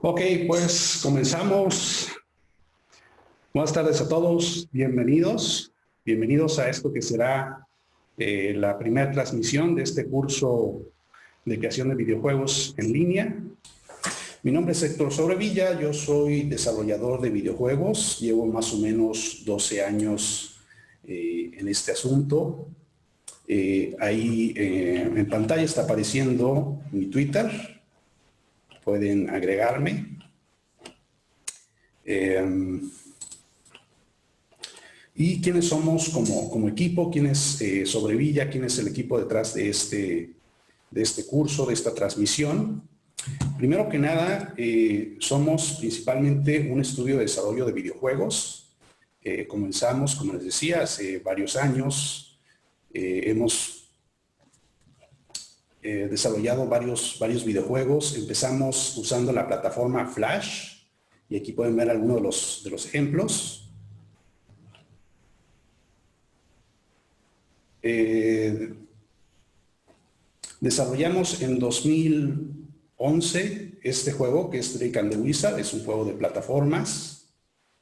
Ok, pues comenzamos. Buenas tardes a todos, bienvenidos. Bienvenidos a esto que será la primera transmisión de este curso de creación de videojuegos en línea. Mi nombre es Héctor Sobrevilla, yo soy desarrollador de videojuegos, llevo más o menos 12 años en este asunto. Ahí en pantalla está apareciendo mi Twitter, pueden agregarme. ¿Y quiénes somos como equipo? ¿Quién es Sobrevilla? ¿Quién es el equipo detrás de este curso, de esta transmisión? Primero que nada, somos principalmente un estudio de desarrollo de videojuegos. Comenzamos, como les decía, hace varios años. Hemos desarrollado varios videojuegos. Empezamos usando la plataforma Flash, y aquí pueden ver algunos de los ejemplos. Desarrollamos en 2011 este juego que es Drake and the Wizard, es un juego de plataformas.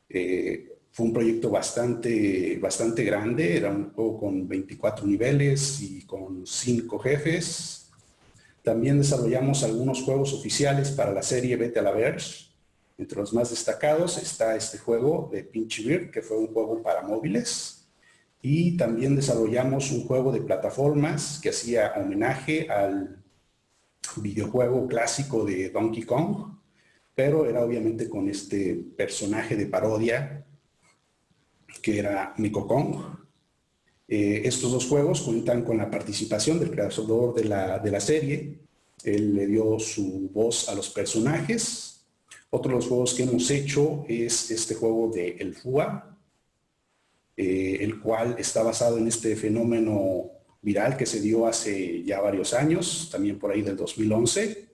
Fue un proyecto bastante grande, era un juego con 24 niveles y con 5 jefes. También desarrollamos algunos juegos oficiales para la serie Vete a la Verge. Entre los más destacados está este juego de Pinchy Bird, que fue un juego para móviles. Y también desarrollamos un juego de plataformas que hacía homenaje al videojuego clásico de Donkey Kong, pero era obviamente con este personaje de parodia que era Nico Kong. Estos dos juegos cuentan con la participación del creador de la serie. Él le dio su voz a los personajes. Otro de los juegos que hemos hecho es este juego de El Fua, el cual está basado en este fenómeno viral que se dio hace ya varios años, también por ahí del 2011.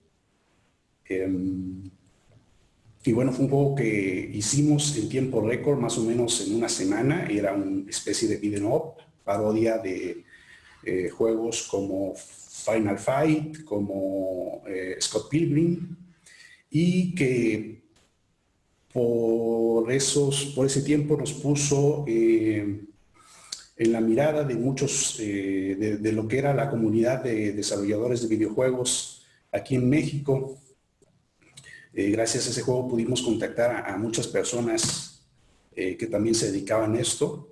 Y bueno, fue un juego que hicimos en tiempo récord, más o menos en una semana. Era una especie de beat'em up, parodia de juegos como Final Fight, como Scott Pilgrim, y que por ese tiempo nos puso en la mirada de muchos, de lo que era la comunidad de desarrolladores de videojuegos aquí en México. Gracias a ese juego pudimos contactar a muchas personas que también se dedicaban a esto.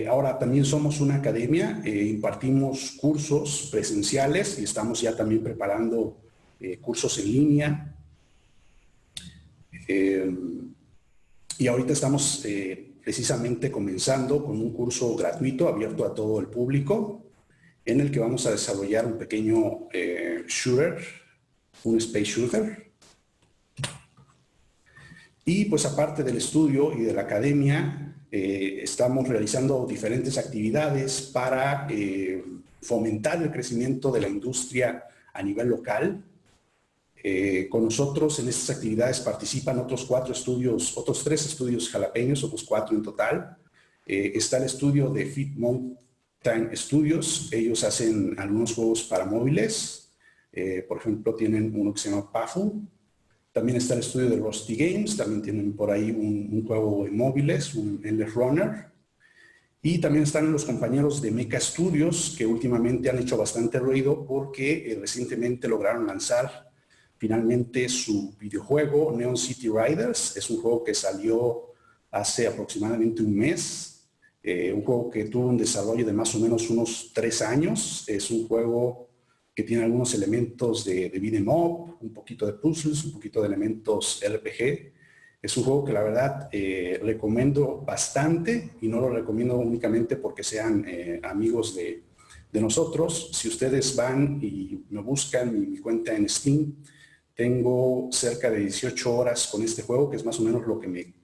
Ahora también somos una academia, impartimos cursos presenciales y estamos ya también preparando cursos en línea. Y ahorita estamos precisamente comenzando con un curso gratuito abierto a todo el público, en el que vamos a desarrollar un pequeño shooter, un space shooter. Y pues aparte del estudio y de la academia, estamos realizando diferentes actividades para fomentar el crecimiento de la industria a nivel local. Con nosotros en estas actividades participan otros 3 estudios jalapeños, otros 4 en total. Está el estudio de Fit Mountain Studios, ellos hacen algunos juegos para móviles. Por ejemplo, tienen uno que se llama Pafu. También está el estudio de Rusty Games, también tienen por ahí un juego de móviles, un Endless Runner. Y también están los compañeros de Mecha Studios, que últimamente han hecho bastante ruido porque recientemente lograron lanzar finalmente su videojuego Neon City Riders. Es un juego que salió hace aproximadamente un mes, un juego que tuvo un desarrollo de más o menos unos 3 años. Es un juego que tiene algunos elementos de beat'em up, un poquito de puzzles, un poquito de elementos RPG. Es un juego que la verdad recomiendo bastante, y no lo recomiendo únicamente porque sean amigos de nosotros. Si ustedes van y me buscan mi cuenta en Steam, tengo cerca de 18 horas con este juego, que es más o menos lo que me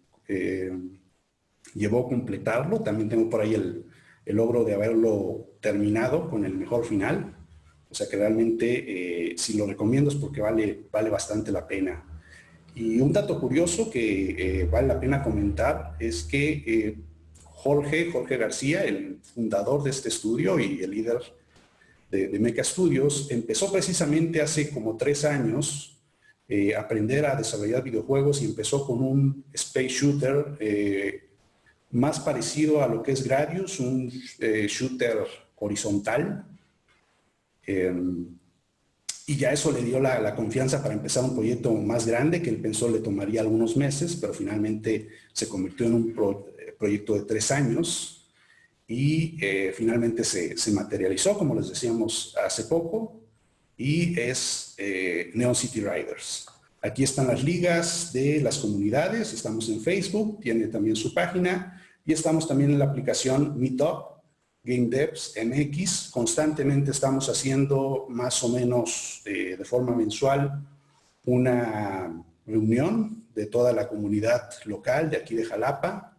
llevó a completarlo. También tengo por ahí el logro de haberlo terminado con el mejor final. O sea que realmente si lo recomiendo es porque vale bastante la pena. Y un dato curioso que vale la pena comentar es que Jorge García, el fundador de este estudio y el líder de Mecha Studios, empezó precisamente hace como 3 años aprender a desarrollar videojuegos y empezó con un space shooter más parecido a lo que es Gradius, un shooter horizontal. Y ya eso le dio la confianza para empezar un proyecto más grande que él pensó le tomaría algunos meses, pero finalmente se convirtió en un proyecto de 3 años y finalmente se materializó, como les decíamos hace poco, y es Neon City Riders. Aquí están las ligas de las comunidades, estamos en Facebook, tiene también su página, y estamos también en la aplicación Meetup, Game Devs MX. Constantemente estamos haciendo más o menos de forma mensual una reunión de toda la comunidad local de aquí de Jalapa.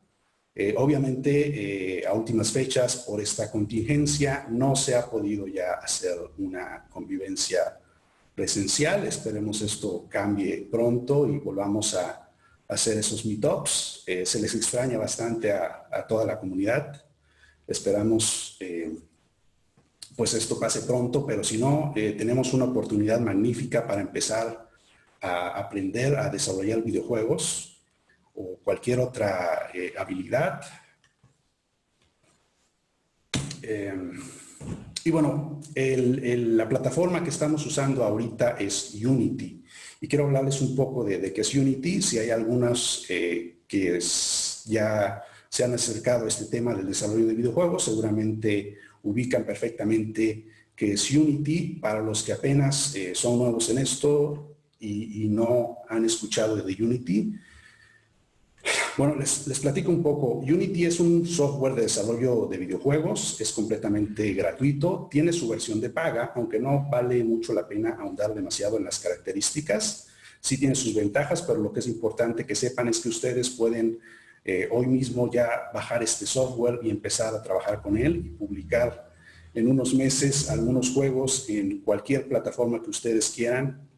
Obviamente, a últimas fechas, por esta contingencia, no se ha podido ya hacer una convivencia presencial. Esperemos esto cambie pronto y volvamos a hacer esos meetups. Se les extraña bastante a toda la comunidad. Esperamos pues esto pase pronto, pero si no, tenemos una oportunidad magnífica para empezar a aprender a desarrollar videojuegos o cualquier otra habilidad. Y bueno, la plataforma que estamos usando ahorita es Unity. Y quiero hablarles un poco de qué es Unity. Si hay algunos que ya se han acercado a este tema del desarrollo de videojuegos, seguramente ubican perfectamente qué es Unity. Para los que apenas son nuevos en esto y no han escuchado de Unity, bueno, les platico un poco. Unity es un software de desarrollo de videojuegos, es completamente gratuito, tiene su versión de paga, aunque no vale mucho la pena ahondar demasiado en las características. Sí tiene sus ventajas, pero lo que es importante que sepan es que ustedes pueden hoy mismo ya bajar este software y empezar a trabajar con él y publicar en unos meses algunos juegos en cualquier plataforma que ustedes quieran.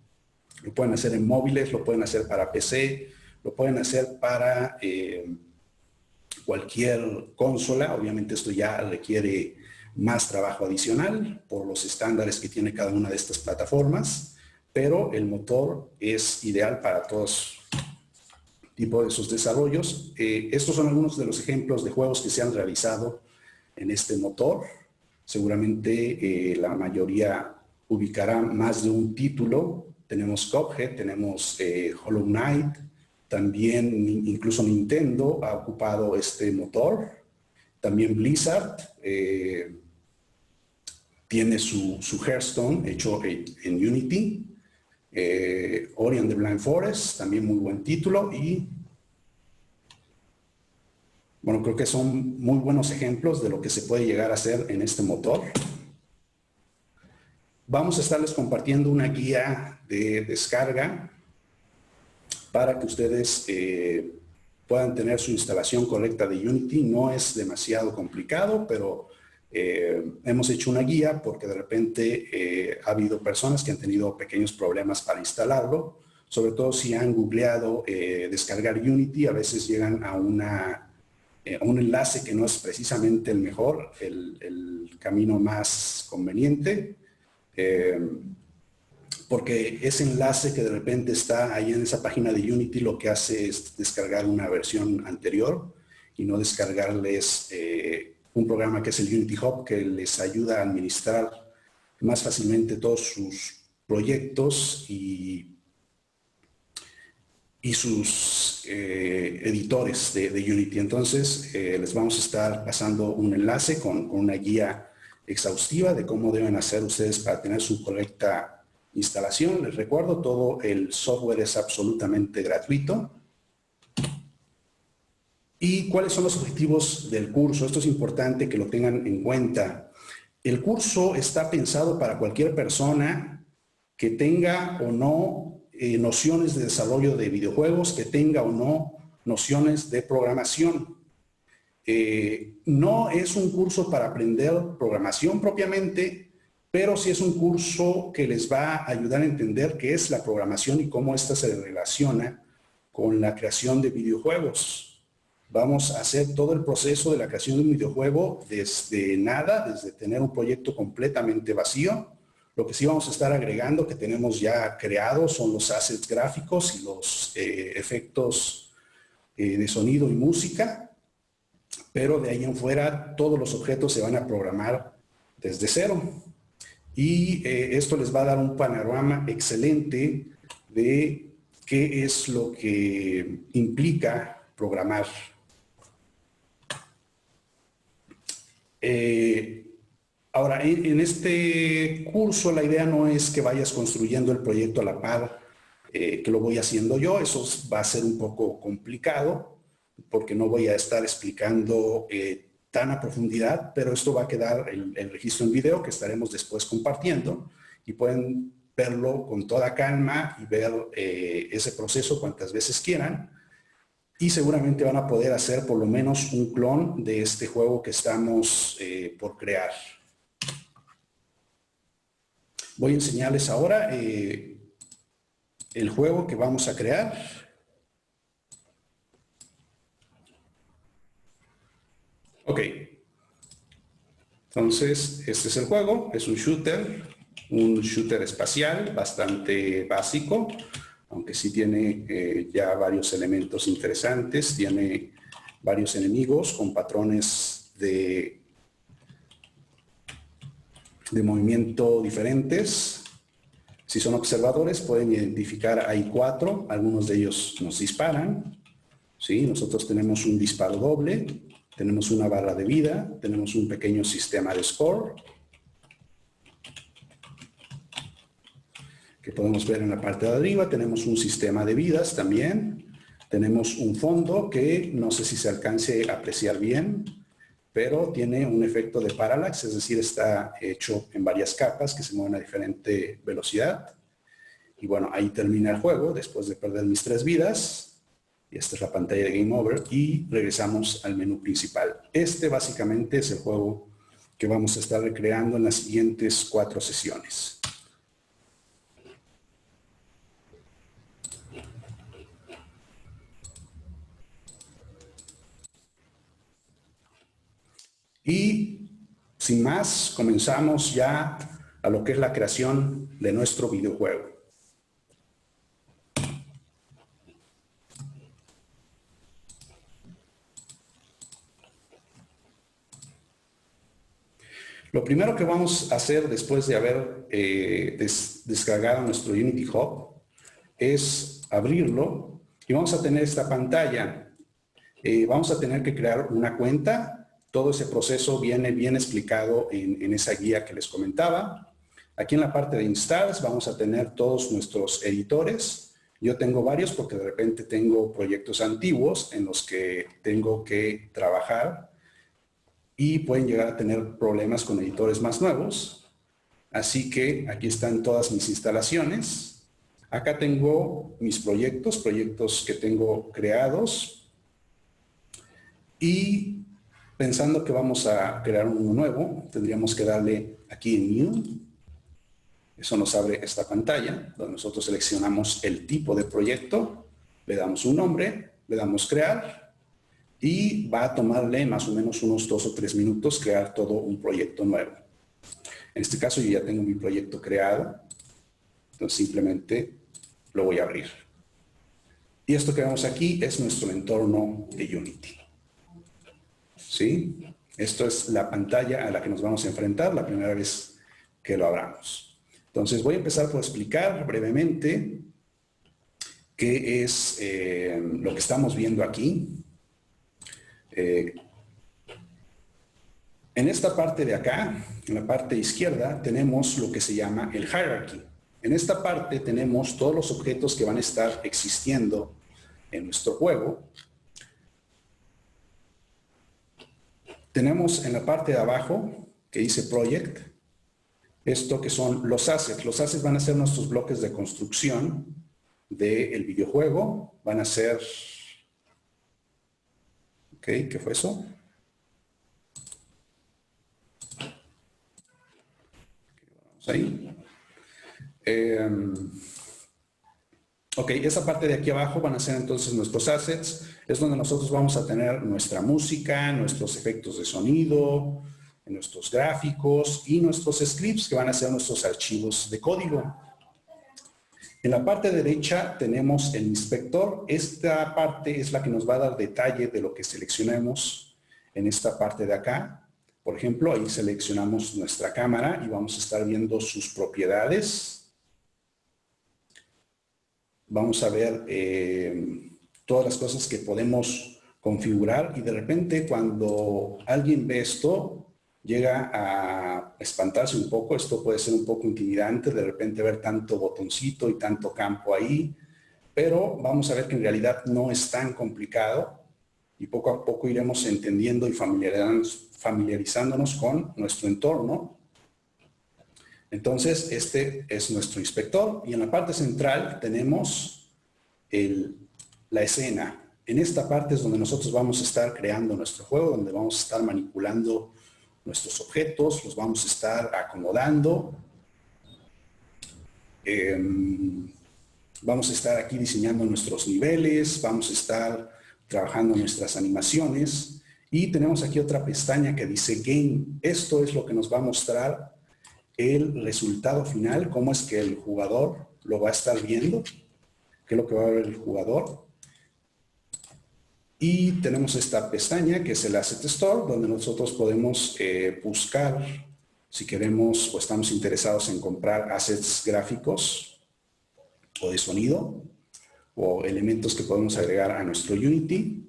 Lo pueden hacer en móviles, lo pueden hacer para PC, lo pueden hacer para cualquier consola. Obviamente esto ya requiere más trabajo adicional por los estándares que tiene cada una de estas plataformas, pero el motor es ideal para todos tipos de esos desarrollos. Estos son algunos de los ejemplos de juegos que se han realizado en este motor. Seguramente la mayoría ubicará más de un título. Tenemos Cuphead, tenemos Hollow Knight, también incluso Nintendo ha ocupado este motor. También Blizzard tiene su Hearthstone hecho en Unity. Ori and the Blind Forest, también muy buen título. Y bueno, creo que son muy buenos ejemplos de lo que se puede llegar a hacer en este motor. Vamos a estarles compartiendo una guía de descarga para que ustedes puedan tener su instalación correcta de Unity. No es demasiado complicado, pero hemos hecho una guía porque de repente ha habido personas que han tenido pequeños problemas para instalarlo, sobre todo si han googleado descargar Unity. A veces llegan a un enlace que no es precisamente el mejor, el camino más conveniente. Porque ese enlace que de repente está ahí en esa página de Unity lo que hace es descargar una versión anterior y no descargarles un programa que es el Unity Hub, que les ayuda a administrar más fácilmente todos sus proyectos y sus editores de Unity. Entonces les vamos a estar pasando un enlace con una guía exhaustiva de cómo deben hacer ustedes para tener su correcta instalación. Les recuerdo, todo el software es absolutamente gratuito. ¿Y cuáles son los objetivos del curso? Esto es importante que lo tengan en cuenta. El curso está pensado para cualquier persona que tenga o no nociones de desarrollo de videojuegos, que tenga o no nociones de programación. No es un curso para aprender programación propiamente, pero sí es un curso que les va a ayudar a entender qué es la programación y cómo ésta se relaciona con la creación de videojuegos. Vamos a hacer todo el proceso de la creación de un videojuego desde nada, desde tener un proyecto completamente vacío. Lo que sí vamos a estar agregando, que tenemos ya creados, son los assets gráficos y los efectos de sonido y música, pero de ahí en fuera todos los objetos se van a programar desde cero. Y esto les va a dar un panorama excelente de qué es lo que implica programar. Ahora, en este curso la idea no es que vayas construyendo el proyecto a la par que lo voy haciendo yo. Eso va a ser un poco complicado porque no voy a estar explicando tan a profundidad, pero esto va a quedar el registro en video que estaremos después compartiendo y pueden verlo con toda calma y ver ese proceso cuantas veces quieran. Y seguramente van a poder hacer por lo menos un clon de este juego que estamos por crear. Voy a enseñarles ahora el juego que vamos a crear. Ok. Entonces, este es el juego. Es un shooter espacial bastante básico, aunque sí tiene ya varios elementos interesantes. Tiene varios enemigos con patrones de movimiento diferentes. Si son observadores, pueden identificar, hay 4, algunos de ellos nos disparan, ¿sí? Nosotros tenemos un disparo doble, tenemos una barra de vida, tenemos un pequeño sistema de score, que podemos ver en la parte de arriba, tenemos un sistema de vidas también, tenemos un fondo que no sé si se alcance a apreciar bien, pero tiene un efecto de parallax, es decir, está hecho en varias capas que se mueven a diferente velocidad. Y bueno, ahí termina el juego después de perder mis 3 vidas. Y esta es la pantalla de Game Over y regresamos al menú principal. Este básicamente es el juego que vamos a estar recreando en las siguientes 4 sesiones. Y sin más, comenzamos ya a lo que es la creación de nuestro videojuego. Lo primero que vamos a hacer después de haber descargado nuestro Unity Hub es abrirlo y vamos a tener esta pantalla. Vamos a tener que crear una cuenta. Todo ese proceso viene bien explicado en esa guía que les comentaba. Aquí en la parte de Installs vamos a tener todos nuestros editores. Yo tengo varios porque de repente tengo proyectos antiguos en los que tengo que trabajar y pueden llegar a tener problemas con editores más nuevos. Así que aquí están todas mis instalaciones. Acá tengo mis proyectos que tengo creados. Y pensando que vamos a crear uno nuevo, tendríamos que darle aquí en New. Eso nos abre esta pantalla, donde nosotros seleccionamos el tipo de proyecto, le damos un nombre, le damos crear, y va a tomarle más o menos unos 2 o 3 minutos crear todo un proyecto nuevo. En este caso yo ya tengo mi proyecto creado, entonces simplemente lo voy a abrir. Y esto que vemos aquí es nuestro entorno de Unity. ¿Sí? Esto es la pantalla a la que nos vamos a enfrentar la primera vez que lo abramos. Entonces voy a empezar por explicar brevemente qué es lo que estamos viendo aquí. En esta parte de acá, en la parte izquierda, tenemos lo que se llama el hierarchy. En esta parte tenemos todos los objetos que van a estar existiendo en nuestro juego. Tenemos en la parte de abajo, que dice Project, esto que son los assets. Los assets van a ser nuestros bloques de construcción del videojuego. Van a ser... Ok, ¿qué fue eso? Vamos ahí. Ok, esa parte de aquí abajo van a ser entonces nuestros assets. Es donde nosotros vamos a tener nuestra música, nuestros efectos de sonido, en nuestros gráficos y nuestros scripts, que van a ser nuestros archivos de código. En la parte derecha tenemos el inspector. Esta parte es la que nos va a dar detalle de lo que seleccionemos en esta parte de acá. Por ejemplo, ahí seleccionamos nuestra cámara y vamos a estar viendo sus propiedades. Vamos a ver todas las cosas que podemos configurar y de repente cuando alguien ve esto, llega a espantarse un poco. Esto puede ser un poco intimidante, de repente ver tanto botoncito y tanto campo ahí, pero vamos a ver que en realidad no es tan complicado y poco a poco iremos entendiendo y familiarizándonos con nuestro entorno. Entonces, este es nuestro inspector y en la parte central tenemos la escena. En esta parte es donde nosotros vamos a estar creando nuestro juego, donde vamos a estar manipulando nuestros objetos, los vamos a estar acomodando. Vamos a estar aquí diseñando nuestros niveles, vamos a estar trabajando nuestras animaciones y tenemos aquí otra pestaña que dice Game. Esto es lo que nos va a mostrar el resultado final, cómo es que el jugador lo va a estar viendo, qué es lo que va a ver el jugador. Y tenemos esta pestaña que es el Asset Store, donde nosotros podemos buscar si queremos o estamos interesados en comprar assets gráficos o de sonido o elementos que podemos agregar a nuestro Unity.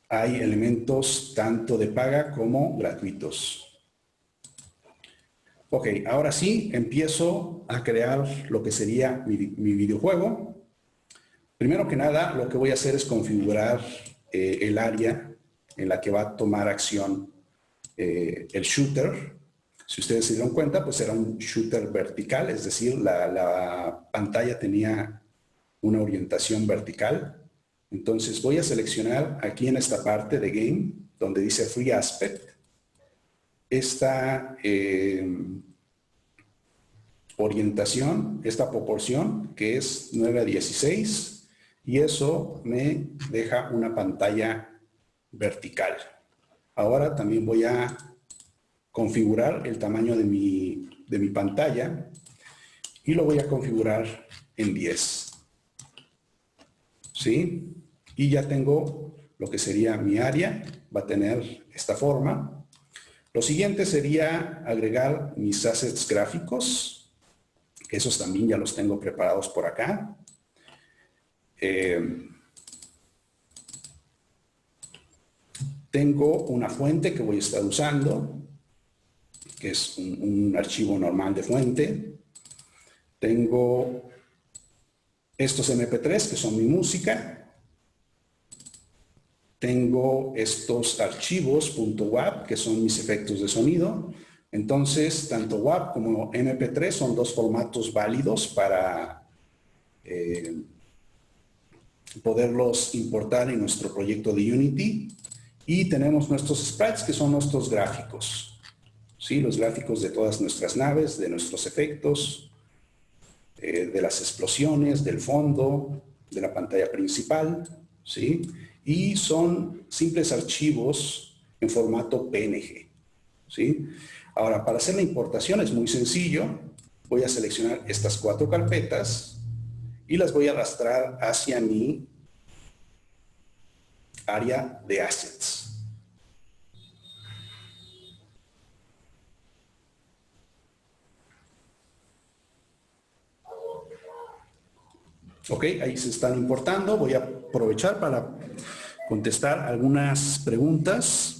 Hay elementos tanto de paga como gratuitos. Ok, ahora sí empiezo a crear lo que sería mi videojuego. Primero que nada, lo que voy a hacer es configurar el área en la que va a tomar acción el shooter. Si ustedes se dieron cuenta, pues era un shooter vertical, es decir, la pantalla tenía una orientación vertical. Entonces voy a seleccionar aquí en esta parte de Game, donde dice Free Aspect, esta orientación, esta proporción, que es 9:16. Y eso me deja una pantalla vertical. Ahora también voy a configurar el tamaño de mi pantalla y lo voy a configurar en 10. ¿Sí? Y ya tengo lo que sería mi área. Va a tener esta forma. Lo siguiente sería agregar mis assets gráficos. Esos también ya los tengo preparados por acá. Tengo una fuente que voy a estar usando, que es un archivo normal de fuente. Tengo estos MP3 que son mi música. Tengo estos archivos .wav que son mis efectos de sonido. Entonces, tanto WAV como MP3 son dos formatos válidos para poderlos importar en nuestro proyecto de Unity. Y tenemos nuestros sprites, que son nuestros gráficos. ¿Sí? Los gráficos de todas nuestras naves, de nuestros efectos, de las explosiones, del fondo, de la pantalla principal. ¿Sí? Y son simples archivos en formato PNG. ¿Sí? Ahora, para hacer la importación es muy sencillo. Voy a seleccionar estas 4 carpetas y las voy a arrastrar hacia mi área de assets. Ok, ahí se están importando. Voy a aprovechar para contestar algunas preguntas.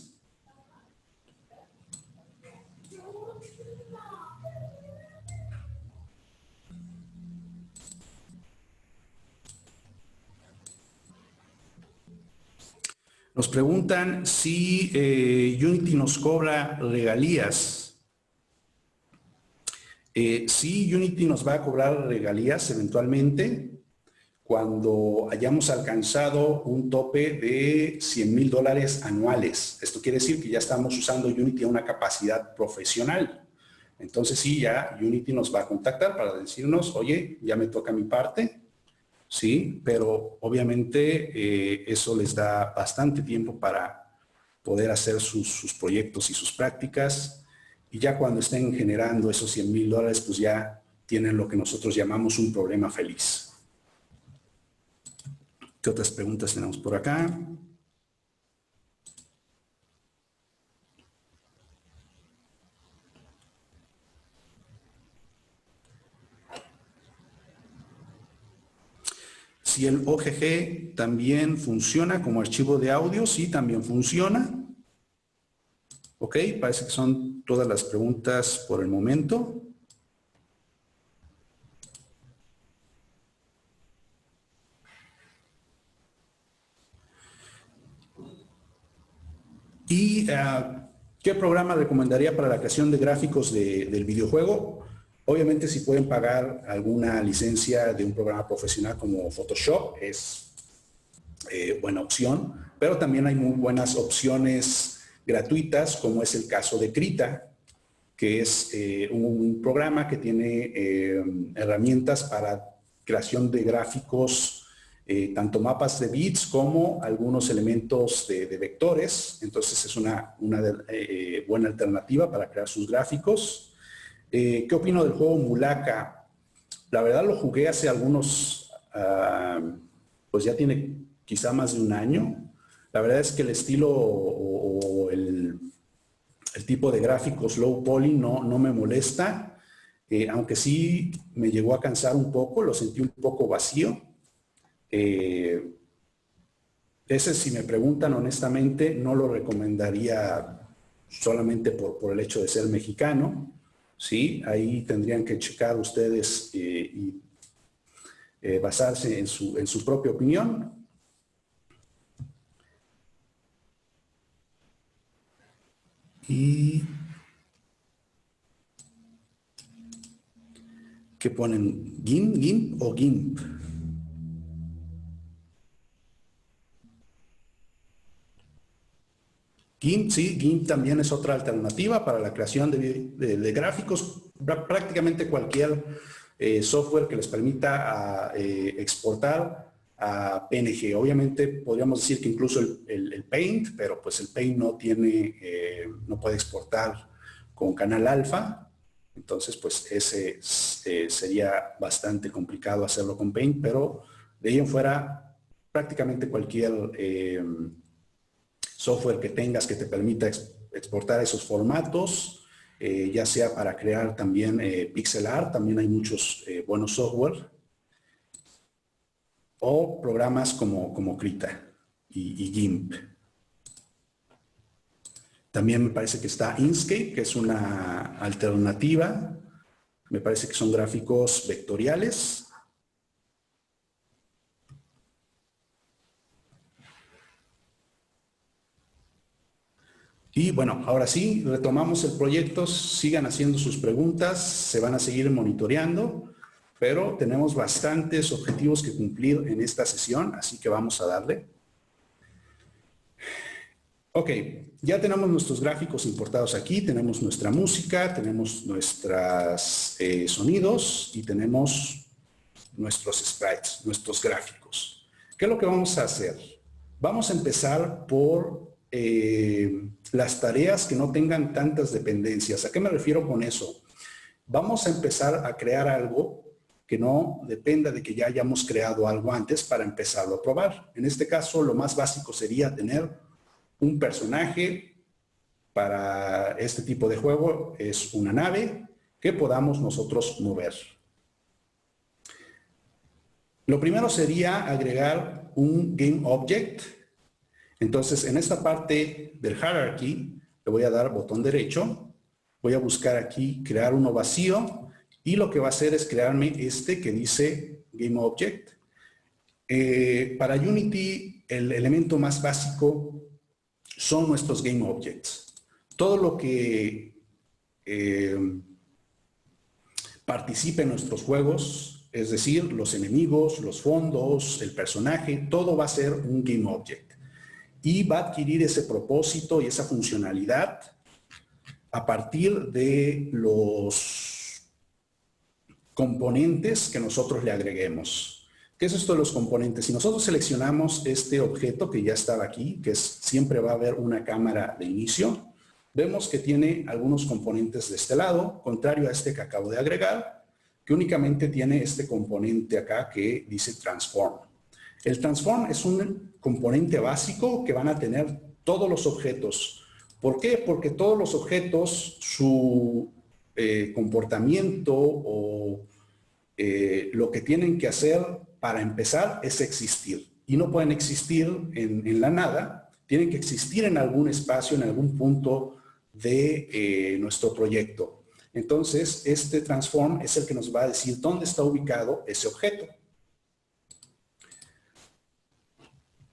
Nos preguntan si Unity nos cobra regalías. Sí, Unity nos va a cobrar regalías eventualmente cuando hayamos alcanzado un tope de $100,000 anuales. Esto quiere decir que ya estamos usando Unity a una capacidad profesional. Entonces sí, ya Unity nos va a contactar para decirnos, oye, ya me toca mi parte. Sí, pero obviamente eso les da bastante tiempo para poder hacer sus proyectos y sus prácticas. Y ya cuando estén generando esos $100,000, pues ya tienen lo que nosotros llamamos un problema feliz. ¿Qué otras preguntas tenemos por acá? Si el OGG también funciona como archivo de audio, sí, también funciona. Ok, parece que son todas las preguntas por el momento. ¿Y qué programa recomendaría para la creación de gráficos del videojuego? Obviamente, si pueden pagar alguna licencia de un programa profesional como Photoshop, es buena opción, pero también hay muy buenas opciones gratuitas, como es el caso de Krita, que es un programa que tiene herramientas para creación de gráficos, tanto mapas de bits como algunos elementos de vectores. Entonces es una buena alternativa para crear sus gráficos. ¿Qué opino del juego Mulaka? La verdad lo jugué hace algunos, pues ya tiene quizá más de un año. La verdad es que el estilo o el tipo de gráficos low poly no me molesta, aunque sí me llegó a cansar un poco, lo sentí un poco vacío. Ese, si me preguntan honestamente, no lo recomendaría solamente por el hecho de ser mexicano, ¿sí? Ahí tendrían que checar ustedes y basarse en su propia opinión. Y ¿qué ponen? ¿GIMP o GIMP? GIMP, sí, GIMP también es otra alternativa para la creación de gráficos. Prácticamente cualquier software que les permita exportar a PNG. Obviamente podríamos decir que incluso el Paint, pero pues el Paint no tiene, no puede exportar con canal alfa. Entonces, pues ese sería bastante complicado hacerlo con Paint, pero de ahí en fuera prácticamente cualquier software que tengas que te permita exportar esos formatos, ya sea para crear también pixel art, también hay muchos buenos software, o programas como Krita y GIMP. También me parece que está Inkscape, que es una alternativa. Me parece que son gráficos vectoriales. Y bueno, ahora sí, retomamos el proyecto, sigan haciendo sus preguntas, se van a seguir monitoreando, pero tenemos bastantes objetivos que cumplir en esta sesión, así que vamos a darle. Ok, ya tenemos nuestros gráficos importados aquí, tenemos nuestra música, tenemos nuestros sonidos y tenemos nuestros sprites, nuestros gráficos. ¿Qué es lo que vamos a hacer? Vamos a empezar por las tareas que no tengan tantas dependencias. ¿A qué me refiero con eso? Vamos a empezar a crear algo que no dependa de que ya hayamos creado algo antes para empezarlo a probar. En este caso, lo más básico sería tener un personaje. Para este tipo de juego es una nave que podamos nosotros mover. Lo primero sería agregar un GameObject. Entonces, en esta parte del hierarchy, le voy a dar botón derecho. Voy a buscar aquí crear uno vacío y lo que va a hacer es crearme este que dice GameObject. Para Unity, el elemento más básico son nuestros GameObjects. Todo lo que participe en nuestros juegos, es decir, los enemigos, los fondos, el personaje, todo va a ser un GameObject. Y va a adquirir ese propósito y esa funcionalidad a partir de los componentes que nosotros le agreguemos. ¿Qué es esto de los componentes? Si nosotros seleccionamos este objeto que ya estaba aquí, que siempre va a haber una cámara de inicio, vemos que tiene algunos componentes de este lado, contrario a este que acabo de agregar, que únicamente tiene este componente acá que dice Transform. El Transform es un componente básico que van a tener todos los objetos. ¿Por qué? Porque todos los objetos, su comportamiento o lo que tienen que hacer para empezar es existir. Y no pueden existir en la nada, tienen que existir en algún espacio, en algún punto de nuestro proyecto. Entonces, este Transform es el que nos va a decir dónde está ubicado ese objeto.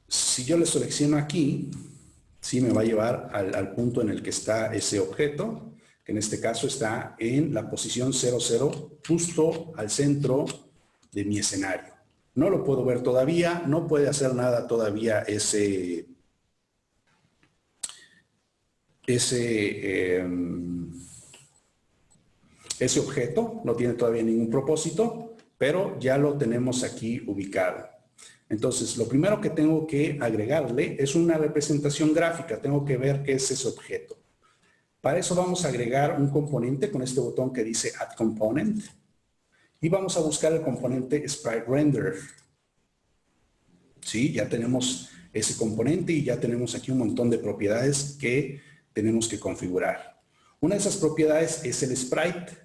Si yo le selecciono aquí, sí me va a llevar al punto en el que está ese objeto, que en este caso está en la posición 00, justo al centro de mi escenario. No lo puedo ver todavía, no puede hacer nada todavía ese objeto, no tiene todavía ningún propósito, pero ya lo tenemos aquí ubicado. Entonces, lo primero que tengo que agregarle es una representación gráfica, tengo que ver qué es ese objeto. Para eso vamos a agregar un componente con este botón que dice Add Component y vamos a buscar el componente Sprite Render. Sí, ya tenemos ese componente y ya tenemos aquí un montón de propiedades que tenemos que configurar. Una de esas propiedades es el sprite.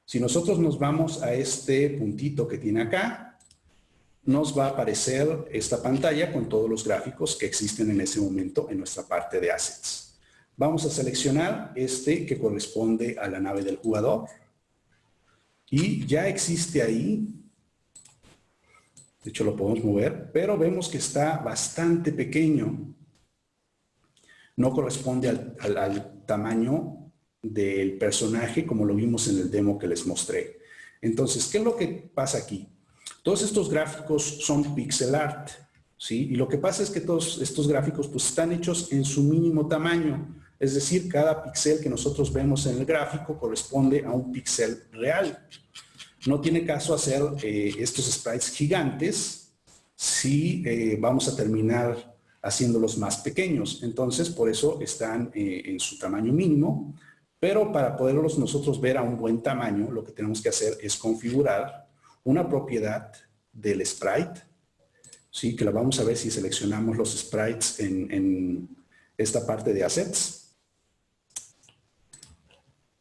Si nosotros nos vamos a este puntito que tiene acá, nos va a aparecer esta pantalla con todos los gráficos que existen en ese momento en nuestra parte de assets. Vamos a seleccionar este que corresponde a la nave del jugador. Y ya existe ahí. De hecho, lo podemos mover, pero vemos que está bastante pequeño. No corresponde al tamaño del personaje como lo vimos en el demo que les mostré. Entonces, ¿qué es lo que pasa aquí? Todos estos gráficos son pixel art, ¿sí? Y lo que pasa es que todos estos gráficos pues, están hechos en su mínimo tamaño. Es decir, cada píxel que nosotros vemos en el gráfico corresponde a un píxel real. No tiene caso hacer estos sprites gigantes si vamos a terminar haciéndolos más pequeños. Entonces, por eso están en su tamaño mínimo. Pero para poderlos nosotros ver a un buen tamaño, lo que tenemos que hacer es configurar una propiedad del sprite, ¿sí? Que la vamos a ver si seleccionamos los sprites en esta parte de assets.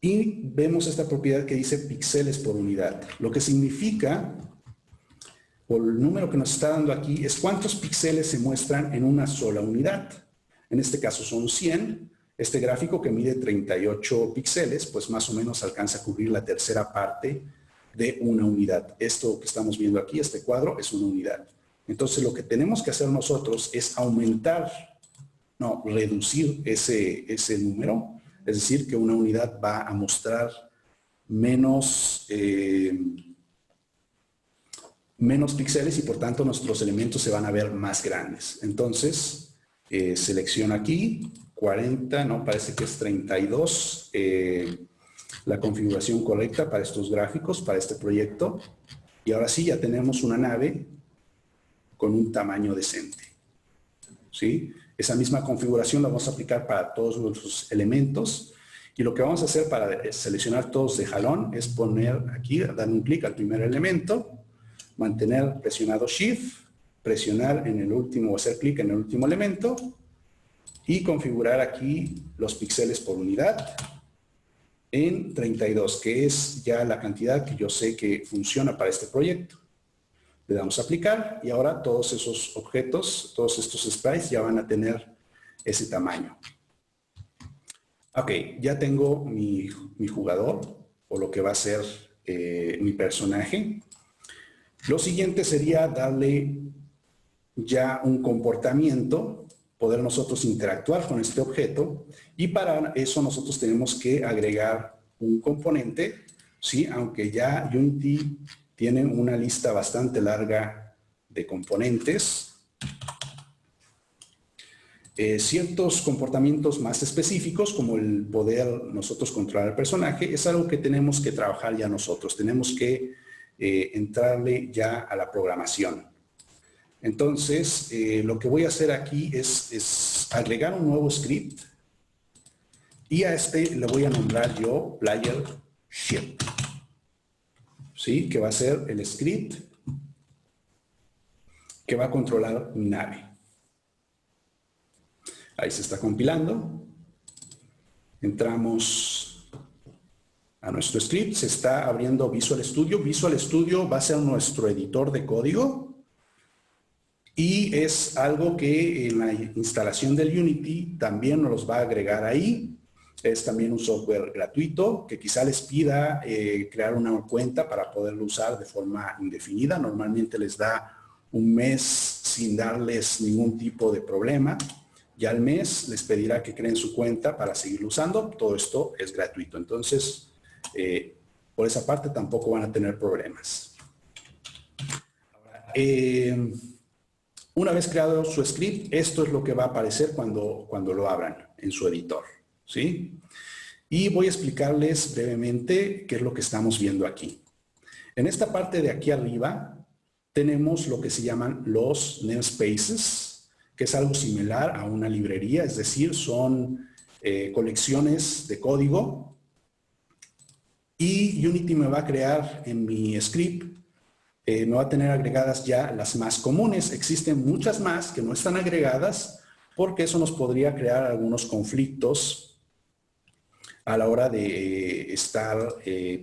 Y vemos esta propiedad que dice píxeles por unidad. Lo que significa, o el número que nos está dando aquí, es cuántos píxeles se muestran en una sola unidad. En este caso son 100. Este gráfico que mide 38 píxeles, pues más o menos alcanza a cubrir la tercera parte de una unidad. Esto que estamos viendo aquí, este cuadro, es una unidad. Entonces lo que tenemos que hacer nosotros es reducir ese número. Es decir, que una unidad va a mostrar menos píxeles y por tanto nuestros elementos se van a ver más grandes. Entonces, selecciono aquí 40, no, parece que es 32, la configuración correcta para estos gráficos, para este proyecto. Y ahora sí, ya tenemos una nave con un tamaño decente. ¿Sí? Esa misma configuración la vamos a aplicar para todos nuestros elementos. Y lo que vamos a hacer para seleccionar todos de jalón es poner aquí, dar un clic al primer elemento, mantener presionado Shift, presionar en el último o hacer clic en el último elemento y configurar aquí los píxeles por unidad en 32, que es ya la cantidad que yo sé que funciona para este proyecto. Le damos a aplicar y ahora todos esos objetos, todos estos sprites ya van a tener ese tamaño. Ok, ya tengo mi jugador o lo que va a ser mi personaje. Lo siguiente sería darle ya un comportamiento, poder nosotros interactuar con este objeto y para eso nosotros tenemos que agregar un componente, ¿sí? Aunque ya Unity tiene una lista bastante larga de componentes. Ciertos comportamientos más específicos, como el poder nosotros controlar al personaje, es algo que tenemos que trabajar ya nosotros. Tenemos que entrarle ya a la programación. Entonces, lo que voy a hacer aquí es agregar un nuevo script y a este le voy a nombrar yo Player Ship, ¿sí? Que va a ser el script que va a controlar mi nave. Ahí se está compilando. Entramos a nuestro script, se está abriendo Visual Studio. Visual Studio va a ser nuestro editor de código y es algo que en la instalación del Unity también nos va a agregar ahí. Es también un software gratuito que quizá les pida crear una cuenta para poderlo usar de forma indefinida. Normalmente les da un mes sin darles ningún tipo de problema. Y al mes les pedirá que creen su cuenta para seguirlo usando. Todo esto es gratuito. Entonces, por esa parte tampoco van a tener problemas. Ahora, una vez creado su script, esto es lo que va a aparecer cuando lo abran en su editor, ¿sí? Y voy a explicarles brevemente qué es lo que estamos viendo aquí. En esta parte de aquí arriba tenemos lo que se llaman los namespaces, que es algo similar a una librería, es decir, son colecciones de código. Y Unity me va a crear en mi script, me va a tener agregadas ya las más comunes. Existen muchas más que no están agregadas porque eso nos podría crear algunos conflictos a la hora de estar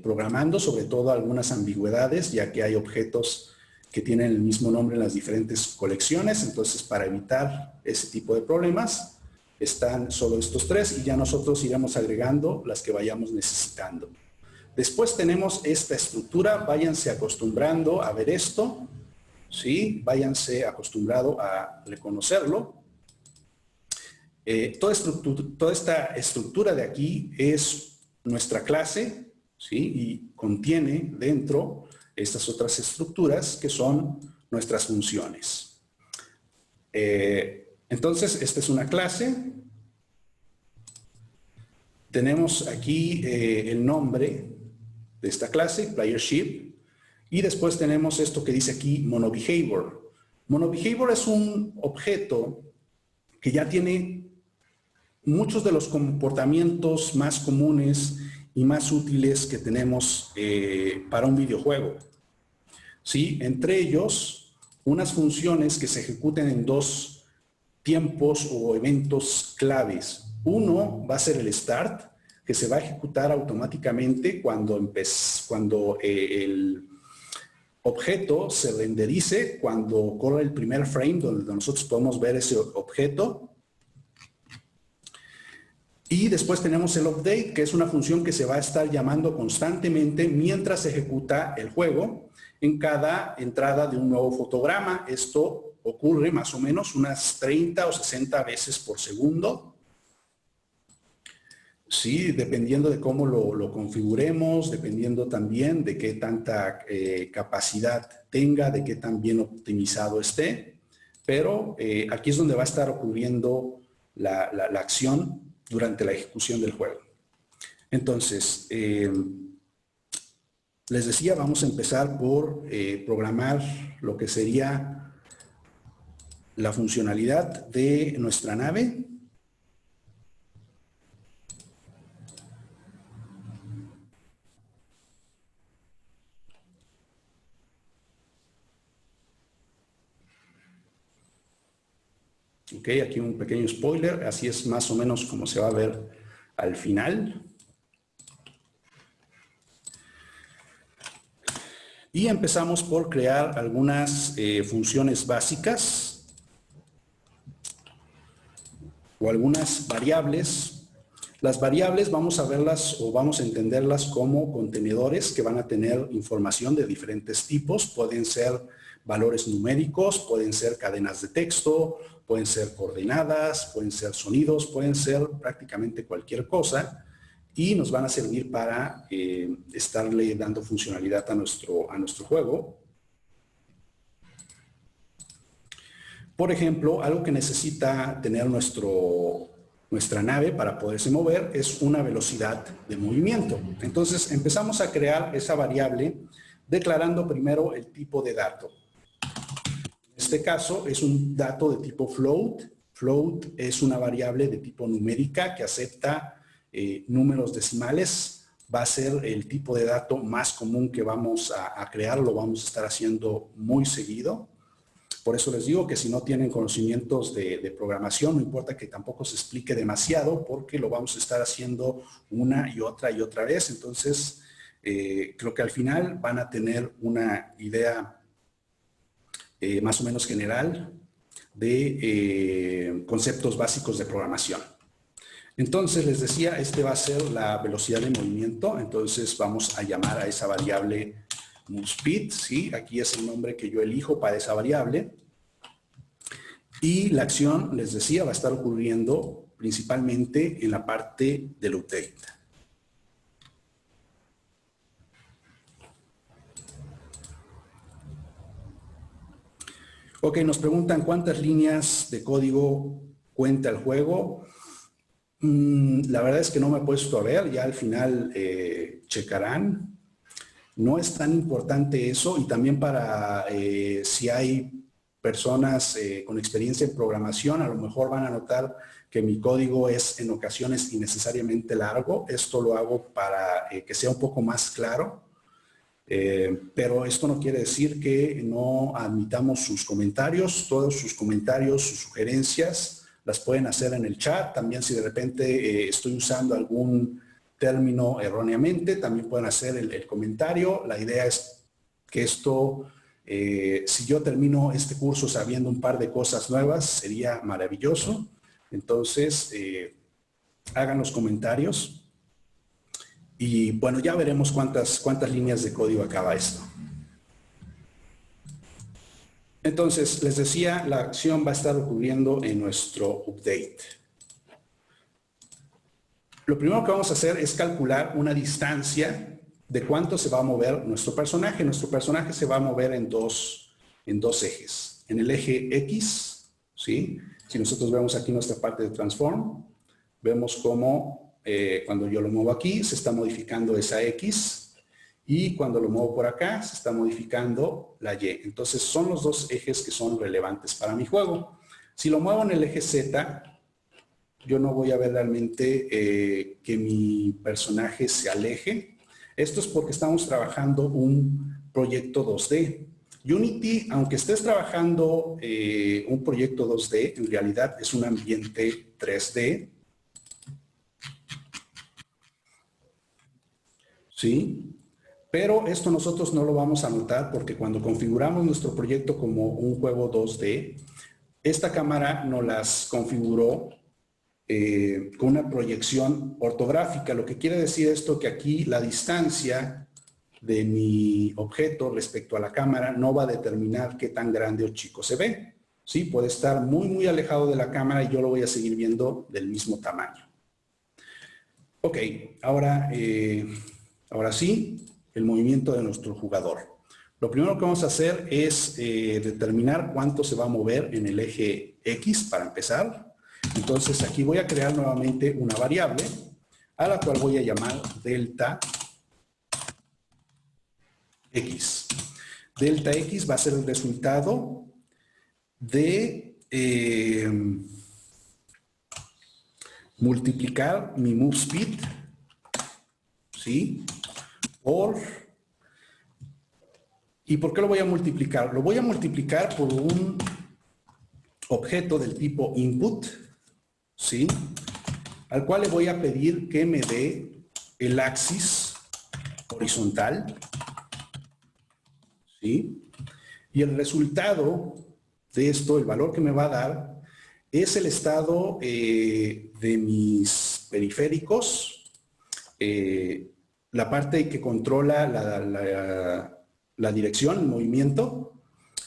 programando, sobre todo algunas ambigüedades, ya que hay objetos que tienen el mismo nombre en las diferentes colecciones. Entonces, para evitar ese tipo de problemas, están solo estos tres y ya nosotros iremos agregando las que vayamos necesitando. Después tenemos esta estructura, váyanse acostumbrando a ver esto, ¿sí? Váyanse acostumbrado a reconocerlo. Toda esta estructura de aquí es nuestra clase, ¿sí? Y contiene dentro estas otras estructuras que son nuestras funciones. Entonces, esta es una clase. Tenemos aquí el nombre de esta clase, PlayerShip, y después tenemos esto que dice aquí MonoBehavior. MonoBehavior es un objeto que ya tiene muchos de los comportamientos más comunes y más útiles que tenemos para un videojuego. ¿Sí? Entre ellos, unas funciones que se ejecuten en dos tiempos o eventos claves. Uno va a ser el start, que se va a ejecutar automáticamente cuando el objeto se renderice, cuando corre el primer frame donde nosotros podemos ver ese objeto. Y después tenemos el update, que es una función que se va a estar llamando constantemente mientras se ejecuta el juego en cada entrada de un nuevo fotograma. Esto ocurre más o menos unas 30 o 60 veces por segundo. Sí, dependiendo de cómo lo configuremos, dependiendo también de qué tanta capacidad tenga, de qué tan bien optimizado esté. Pero aquí es donde va a estar ocurriendo la acción durante la ejecución del juego. Entonces, les decía, vamos a empezar por programar lo que sería la funcionalidad de nuestra nave. Ok, aquí un pequeño spoiler, así es más o menos como se va a ver al final. Y empezamos por crear algunas funciones básicas o algunas variables. Las variables vamos a verlas o vamos a entenderlas como contenedores que van a tener información de diferentes tipos. Pueden ser valores numéricos, pueden ser cadenas de texto, pueden ser coordenadas, pueden ser sonidos, pueden ser prácticamente cualquier cosa y nos van a servir para estarle dando funcionalidad a nuestro juego. Por ejemplo, algo que necesita tener nuestra nave para poderse mover es una velocidad de movimiento. Entonces empezamos a crear esa variable declarando primero el tipo de dato. En este caso es un dato de tipo float. Float es una variable de tipo numérica que acepta números decimales. Va a ser el tipo de dato más común que vamos a crear, lo vamos a estar haciendo muy seguido. Por eso les digo que si no tienen conocimientos de programación, no importa que tampoco se explique demasiado, porque lo vamos a estar haciendo una y otra vez. Entonces, creo que al final van a tener una idea más o menos general de conceptos básicos de programación. Entonces, les decía, este va a ser la velocidad de movimiento. Entonces, vamos a llamar a esa variable MoveSpeed, ¿sí? Aquí es el nombre que yo elijo para esa variable. Y la acción, les decía, va a estar ocurriendo principalmente en la parte del update. Ok, nos preguntan cuántas líneas de código cuenta el juego. La verdad es que no me he puesto a ver, ya al final checarán. No es tan importante eso, y también para si hay personas con experiencia en programación, a lo mejor van a notar que mi código es en ocasiones innecesariamente largo. Esto lo hago para que sea un poco más claro. Pero esto no quiere decir que no admitamos sus comentarios. Todos sus comentarios, sus sugerencias, las pueden hacer en el chat. También si de repente estoy usando algún término erróneamente, también pueden hacer el comentario. La idea es que esto, si yo termino este curso sabiendo un par de cosas nuevas, sería maravilloso. Entonces, hagan los comentarios. Y bueno, ya veremos cuántas líneas de código acaba esto. Entonces, les decía, la acción va a estar ocurriendo en nuestro update. Lo primero que vamos a hacer es calcular una distancia de cuánto se va a mover nuestro personaje. Nuestro personaje se va a mover en dos ejes. En el eje X, ¿sí? Si nosotros vemos aquí nuestra parte de transform, vemos cómo cuando yo lo muevo aquí, se está modificando esa X, y cuando lo muevo por acá, se está modificando la Y. Entonces, son los dos ejes que son relevantes para mi juego. Si lo muevo en el eje Z, yo no voy a ver realmente que mi personaje se aleje. Esto es porque estamos trabajando un proyecto 2D. Unity, aunque estés trabajando un proyecto 2D, en realidad es un ambiente 3D. ¿Sí? Pero esto nosotros no lo vamos a notar porque cuando configuramos nuestro proyecto como un juego 2D, esta cámara nos las configuró con una proyección ortográfica. Lo que quiere decir esto que aquí la distancia de mi objeto respecto a la cámara no va a determinar qué tan grande o chico se ve. ¿Sí? Puede estar muy, muy alejado de la cámara y yo lo voy a seguir viendo del mismo tamaño. Ok, ahora sí, el movimiento de nuestro jugador. Lo primero que vamos a hacer es determinar cuánto se va a mover en el eje X para empezar. Entonces aquí voy a crear nuevamente una variable a la cual voy a llamar delta X. Delta X va a ser el resultado de multiplicar mi move speed, ¿sí? ¿Y por qué lo voy a multiplicar? Lo voy a multiplicar por un objeto del tipo input, ¿sí? Al cual le voy a pedir que me dé el axis horizontal, ¿sí? Y el resultado de esto, el valor que me va a dar, es el estado de mis periféricos, la parte que controla la dirección, el movimiento.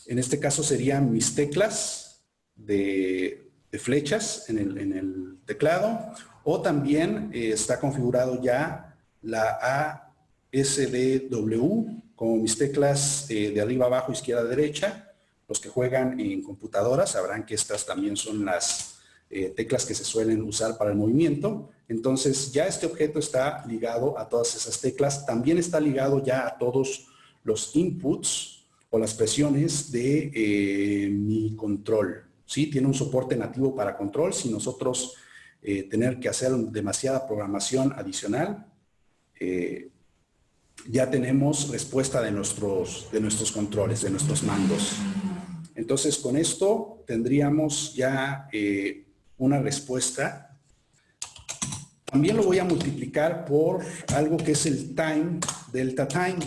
En este caso serían mis teclas de flechas en el teclado, o también está configurado ya la ASDW como mis teclas de arriba, abajo, izquierda, derecha. Los que juegan en computadoras sabrán que estas también son las teclas que se suelen usar para el movimiento. Entonces ya este objeto está ligado a todas esas teclas. También está ligado ya a todos los inputs o las presiones de mi control. ¿Sí? Tiene un soporte nativo para control sin nosotros tener que hacer demasiada programación adicional. Ya tenemos respuesta de nuestros controles, de nuestros mandos. Entonces, con esto tendríamos ya una respuesta. También lo voy a multiplicar por algo que es el time, delta time.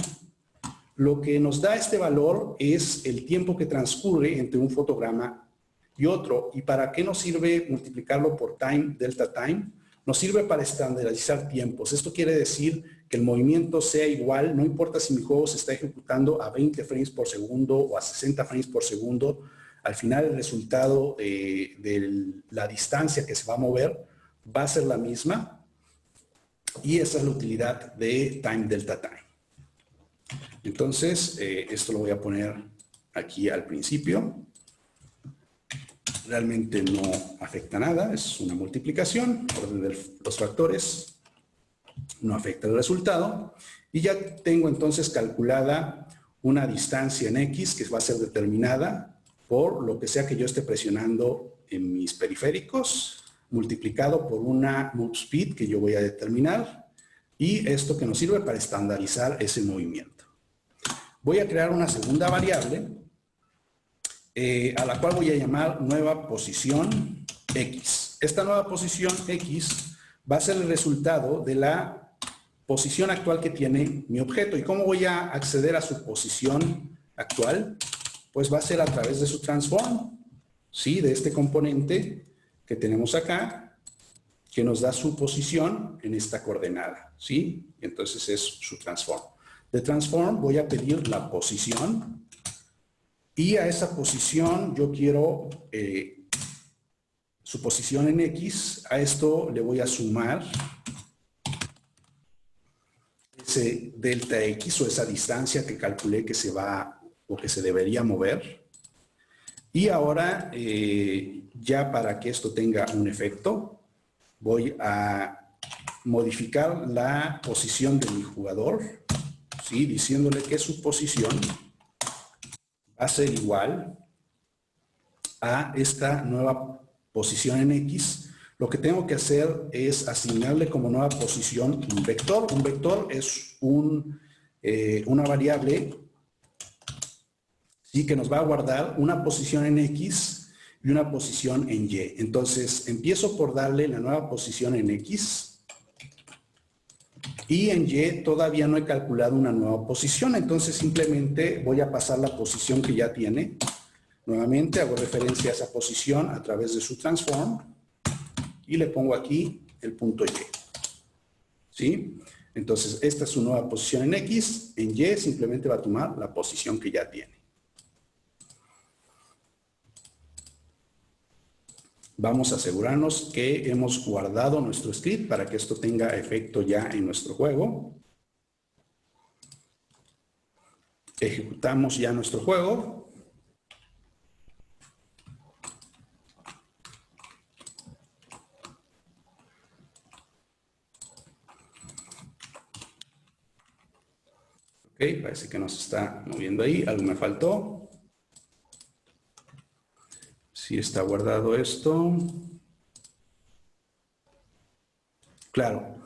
Lo que nos da este valor es el tiempo que transcurre entre un fotograma y otro. ¿Y para qué nos sirve multiplicarlo por time, delta time? Nos sirve para estandarizar tiempos. Esto quiere decir que el movimiento sea igual, no importa si mi juego se está ejecutando a 20 frames por segundo o a 60 frames por segundo. Al final el resultado de la distancia que se va a mover va a ser la misma. Y esa es la utilidad de time, delta time. Entonces, esto lo voy a poner aquí al principio. Realmente no afecta nada, es una multiplicación, orden de los factores, no afecta el resultado. Y ya tengo entonces calculada una distancia en X que va a ser determinada por lo que sea que yo esté presionando en mis periféricos, multiplicado por una move speed que yo voy a determinar, y esto que nos sirve para estandarizar ese movimiento. Voy a crear una segunda variable a la cual voy a llamar nueva posición X. Esta nueva posición X va a ser el resultado de la posición actual que tiene mi objeto. ¿Y cómo voy a acceder a su posición actual? Pues va a ser a través de su transform, ¿sí? De este componente que tenemos acá, que nos da su posición en esta coordenada, ¿sí? Entonces es su transform. De transform voy a pedir la posición. Y a esa posición yo quiero su posición en X. A esto le voy a sumar ese delta X o esa distancia que calculé que se va o que se debería mover. Y ahora, ya para que esto tenga un efecto, voy a modificar la posición de mi jugador, ¿sí? Diciéndole que su posición va a ser igual a esta nueva posición en X. Lo que tengo que hacer es asignarle como nueva posición un vector. Un vector es una variable, ¿sí? Que nos va a guardar una posición en X y una posición en Y. Entonces, empiezo por darle la nueva posición en X. Y en Y todavía no he calculado una nueva posición, entonces simplemente voy a pasar la posición que ya tiene. Nuevamente hago referencia a esa posición a través de su transform y le pongo aquí el punto Y. ¿Sí? Entonces esta es su nueva posición en X, en Y simplemente va a tomar la posición que ya tiene. Vamos a asegurarnos que hemos guardado nuestro script para que esto tenga efecto ya en nuestro juego. Ejecutamos ya nuestro juego. Ok, parece que nos está moviendo ahí. Algo me faltó. Sí está guardado esto. Claro.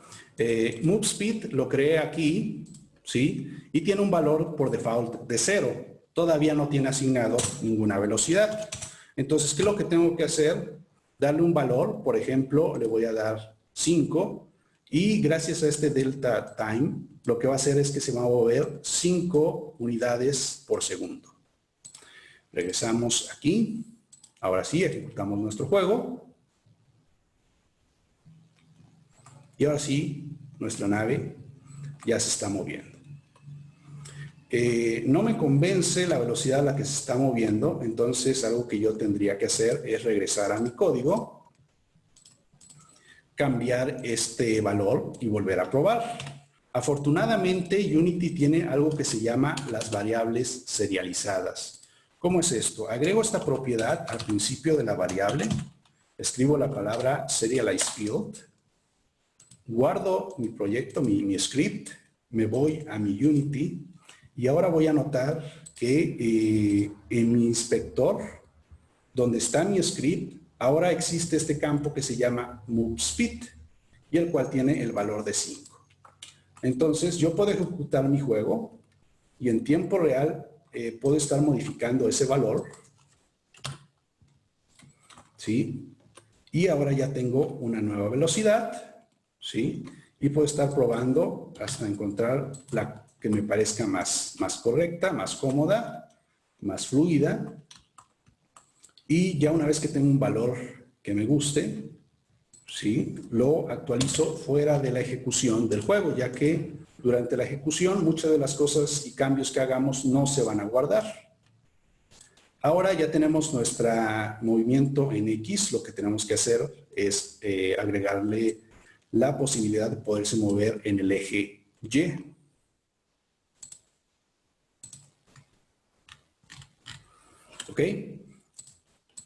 Move Speed lo creé aquí, ¿sí? Y tiene un valor por default de 0. Todavía no tiene asignado ninguna velocidad. Entonces, ¿qué es lo que tengo que hacer? Darle un valor, por ejemplo, le voy a dar 5. Y gracias a este delta time, lo que va a hacer es que se va a mover 5 unidades por segundo. Regresamos aquí. Ahora sí, ejecutamos nuestro juego. Y ahora sí, nuestra nave ya se está moviendo. No me convence la velocidad a la que se está moviendo, entonces algo que yo tendría que hacer es regresar a mi código, cambiar este valor y volver a probar. Afortunadamente, Unity tiene algo que se llama las variables serializadas. ¿Cómo es esto? Agrego esta propiedad al principio de la variable, escribo la palabra serializeField, guardo mi proyecto, mi script, me voy a mi Unity y ahora voy a notar que en mi inspector, donde está mi script, ahora existe este campo que se llama MoveSpeed y el cual tiene el valor de 5. Entonces yo puedo ejecutar mi juego y en tiempo real puedo estar modificando ese valor, ¿sí? Y ahora ya tengo una nueva velocidad, ¿sí? Y puedo estar probando hasta encontrar la que me parezca más correcta, más cómoda, más fluida. Y ya una vez que tengo un valor que me guste, ¿sí? Lo actualizo fuera de la ejecución del juego, ya que durante la ejecución muchas de las cosas y cambios que hagamos no se van a guardar. Ahora ya tenemos nuestro movimiento en X, lo que tenemos que hacer es agregarle la posibilidad de poderse mover en el eje Y. ¿Ok?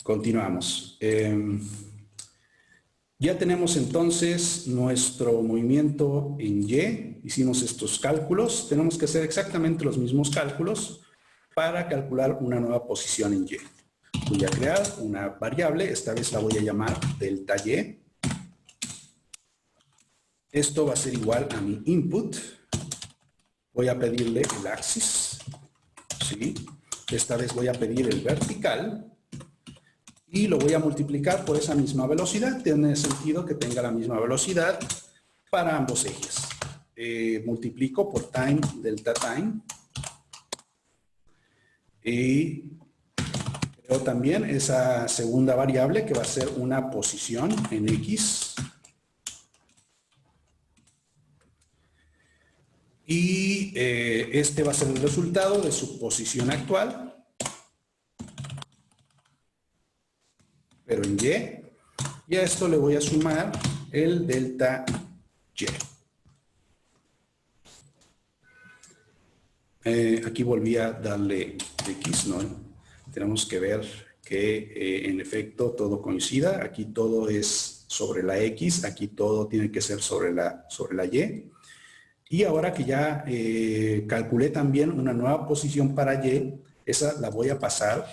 Continuamos. Ya tenemos entonces nuestro movimiento en Y, hicimos estos cálculos, tenemos que hacer exactamente los mismos cálculos para calcular una nueva posición en Y. Voy a crear una variable, esta vez la voy a llamar delta Y. Esto va a ser igual a mi input. Voy a pedirle el axis, ¿sí? Esta vez voy a pedir el vertical. Y lo voy a multiplicar por esa misma velocidad. Tiene sentido que tenga la misma velocidad para ambos ejes. Multiplico por time, delta time. Y creo también esa segunda variable que va a ser una posición en X. Y este va a ser el resultado de su posición actual. Pero en Y. Y a esto le voy a sumar el delta Y. Aquí volví a darle X, ¿no? Tenemos que ver que en efecto todo coincida. Aquí todo es sobre la X, aquí todo tiene que ser sobre la Y. Y ahora que ya calculé también una nueva posición para Y, esa la voy a pasar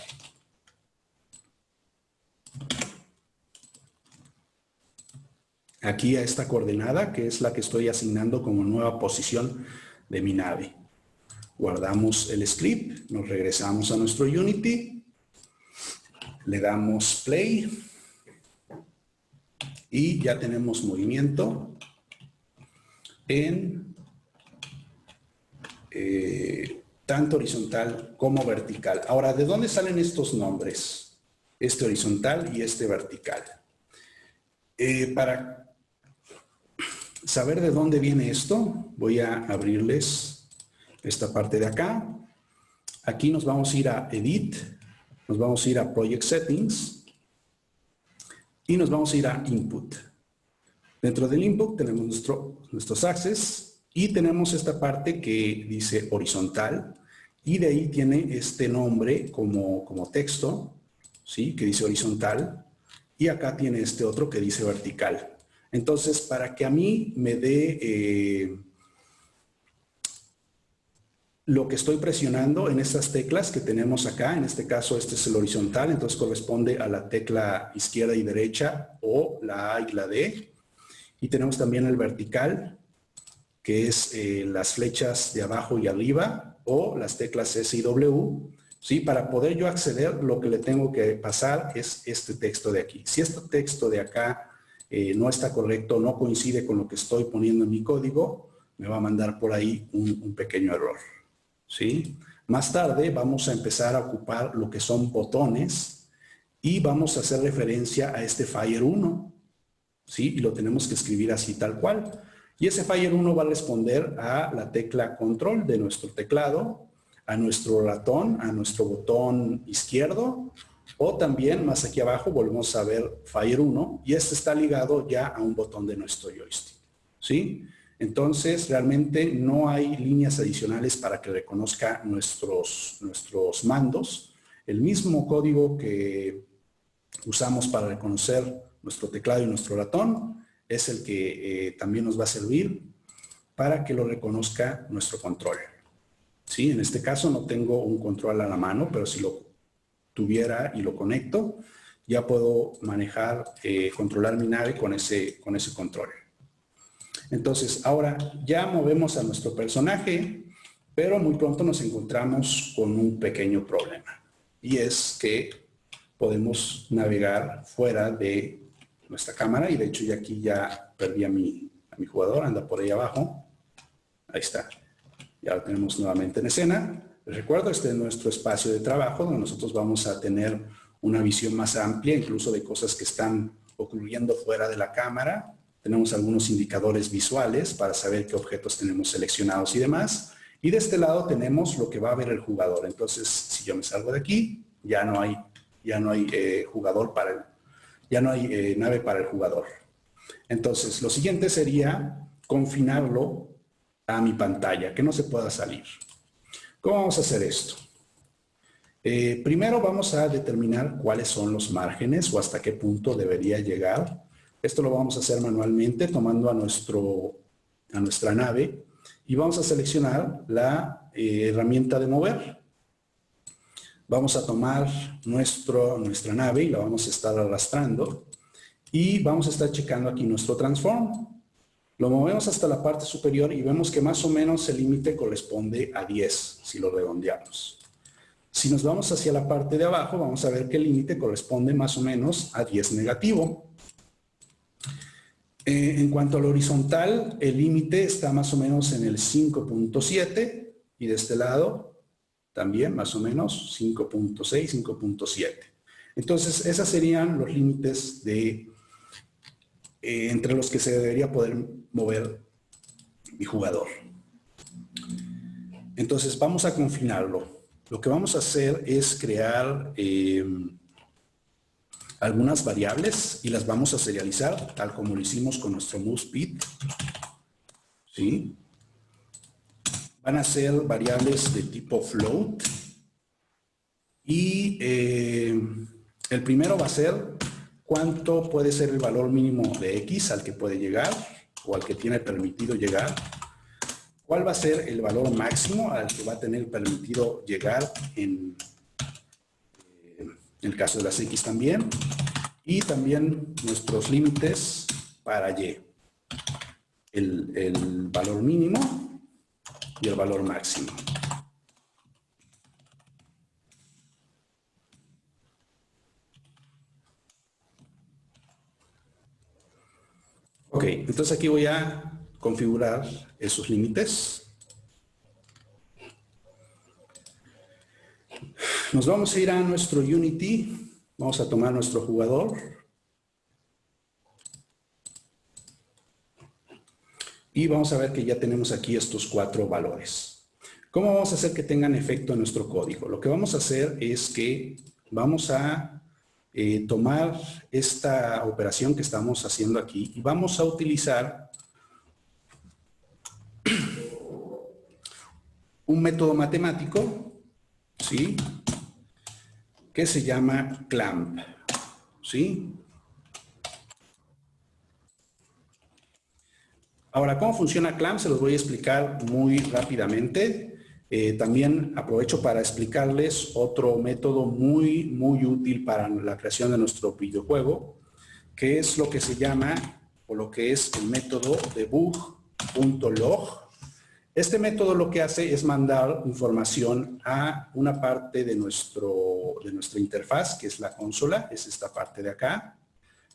aquí a esta coordenada, que es la que estoy asignando como nueva posición de mi nave. Guardamos el script, nos regresamos a nuestro Unity, le damos play y ya tenemos movimiento en tanto horizontal como vertical. Ahora, ¿de dónde salen estos nombres? Este horizontal y este vertical. Para saber de dónde viene esto, voy a abrirles esta parte de acá. Aquí nos vamos a ir a Edit, nos vamos a ir a Project Settings y nos vamos a ir a Input. Dentro del Input tenemos nuestros axes y tenemos esta parte que dice horizontal y de ahí tiene este nombre como texto, ¿sí? Que dice horizontal y acá tiene este otro que dice vertical. Entonces, para que a mí me dé lo que estoy presionando en estas teclas que tenemos acá, en este caso este es el horizontal, entonces corresponde a la tecla izquierda y derecha o la A y la D. Y tenemos también el vertical, que es las flechas de abajo y arriba o las teclas S y W. ¿Sí? Para poder yo acceder, lo que le tengo que pasar es este texto de aquí. Si este texto de acá no está correcto, no coincide con lo que estoy poniendo en mi código, me va a mandar por ahí un pequeño error. ¿Sí? Más tarde vamos a empezar a ocupar lo que son botones y vamos a hacer referencia a este Fire 1. ¿Sí? Y lo tenemos que escribir así tal cual. Y ese Fire 1 va a responder a la tecla control de nuestro teclado, a nuestro ratón, a nuestro botón izquierdo, o también más aquí abajo volvemos a ver Fire 1 y este está ligado ya a un botón de nuestro joystick. ¿Sí? Entonces realmente no hay líneas adicionales para que reconozca nuestros mandos. El mismo código que usamos para reconocer nuestro teclado y nuestro ratón es el que también nos va a servir para que lo reconozca nuestro control. ¿sí? En este caso no tengo un control a la mano, pero si lo tuviera y lo conecto, ya puedo manejar, controlar mi nave con ese control. Entonces, ahora ya movemos a nuestro personaje, pero muy pronto nos encontramos con un pequeño problema. Y es que podemos navegar fuera de nuestra cámara. Y de hecho, aquí ya perdí a mi jugador, anda por ahí abajo. Ahí está. Ya lo tenemos nuevamente en escena. Les recuerdo, este es nuestro espacio de trabajo, donde nosotros vamos a tener una visión más amplia, incluso de cosas que están ocurriendo fuera de la cámara. Tenemos algunos indicadores visuales para saber qué objetos tenemos seleccionados y demás. Y de este lado tenemos lo que va a ver el jugador. Entonces, si yo me salgo de aquí, ya no hay jugador ya no hay nave para el jugador. Entonces, lo siguiente sería confinarlo a mi pantalla, que no se pueda salir. ¿Cómo vamos a hacer esto? Primero vamos a determinar cuáles son los márgenes o hasta qué punto debería llegar. Esto lo vamos a hacer manualmente tomando a nuestra nave y vamos a seleccionar la herramienta de mover. Vamos a tomar nuestra nave y la vamos a estar arrastrando y vamos a estar checando aquí nuestro transform. Lo movemos hasta la parte superior y vemos que más o menos el límite corresponde a 10, si lo redondeamos. Si nos vamos hacia la parte de abajo, vamos a ver que el límite corresponde más o menos a 10 negativo. En cuanto al horizontal, el límite está más o menos en el 5.7 y de este lado también más o menos 5.6, 5.7. Entonces, esos serían los límites entre los que se debería poder mover mi jugador. Entonces, vamos a confinarlo. Lo que vamos a hacer es crear algunas variables y las vamos a serializar, tal como lo hicimos con nuestro MoveSpeed. ¿Sí? Van a ser variables de tipo float. Y el primero va a ser cuánto puede ser el valor mínimo de X al que puede llegar o al que tiene permitido llegar. ¿Cuál va a ser el valor máximo al que va a tener permitido llegar en el caso de las X también? Y también nuestros límites para Y. El valor mínimo y el valor máximo. Ok, entonces aquí voy a configurar esos límites. Nos vamos a ir a nuestro Unity. Vamos a tomar nuestro jugador. Y vamos a ver que ya tenemos aquí estos 4 valores. ¿Cómo vamos a hacer que tengan efecto en nuestro código? Lo que vamos a hacer es que vamos a tomar esta operación que estamos haciendo aquí y vamos a utilizar un método matemático, ¿sí?, que se llama clamp, ¿sí? Ahora, ¿cómo funciona clamp? Se los voy a explicar muy rápidamente. También aprovecho para explicarles otro método muy útil para la creación de nuestro videojuego, que es lo que se llama, o lo que es el método debug.log. Este método lo que hace es mandar información a una parte de nuestra interfaz, que es la consola, es esta parte de acá.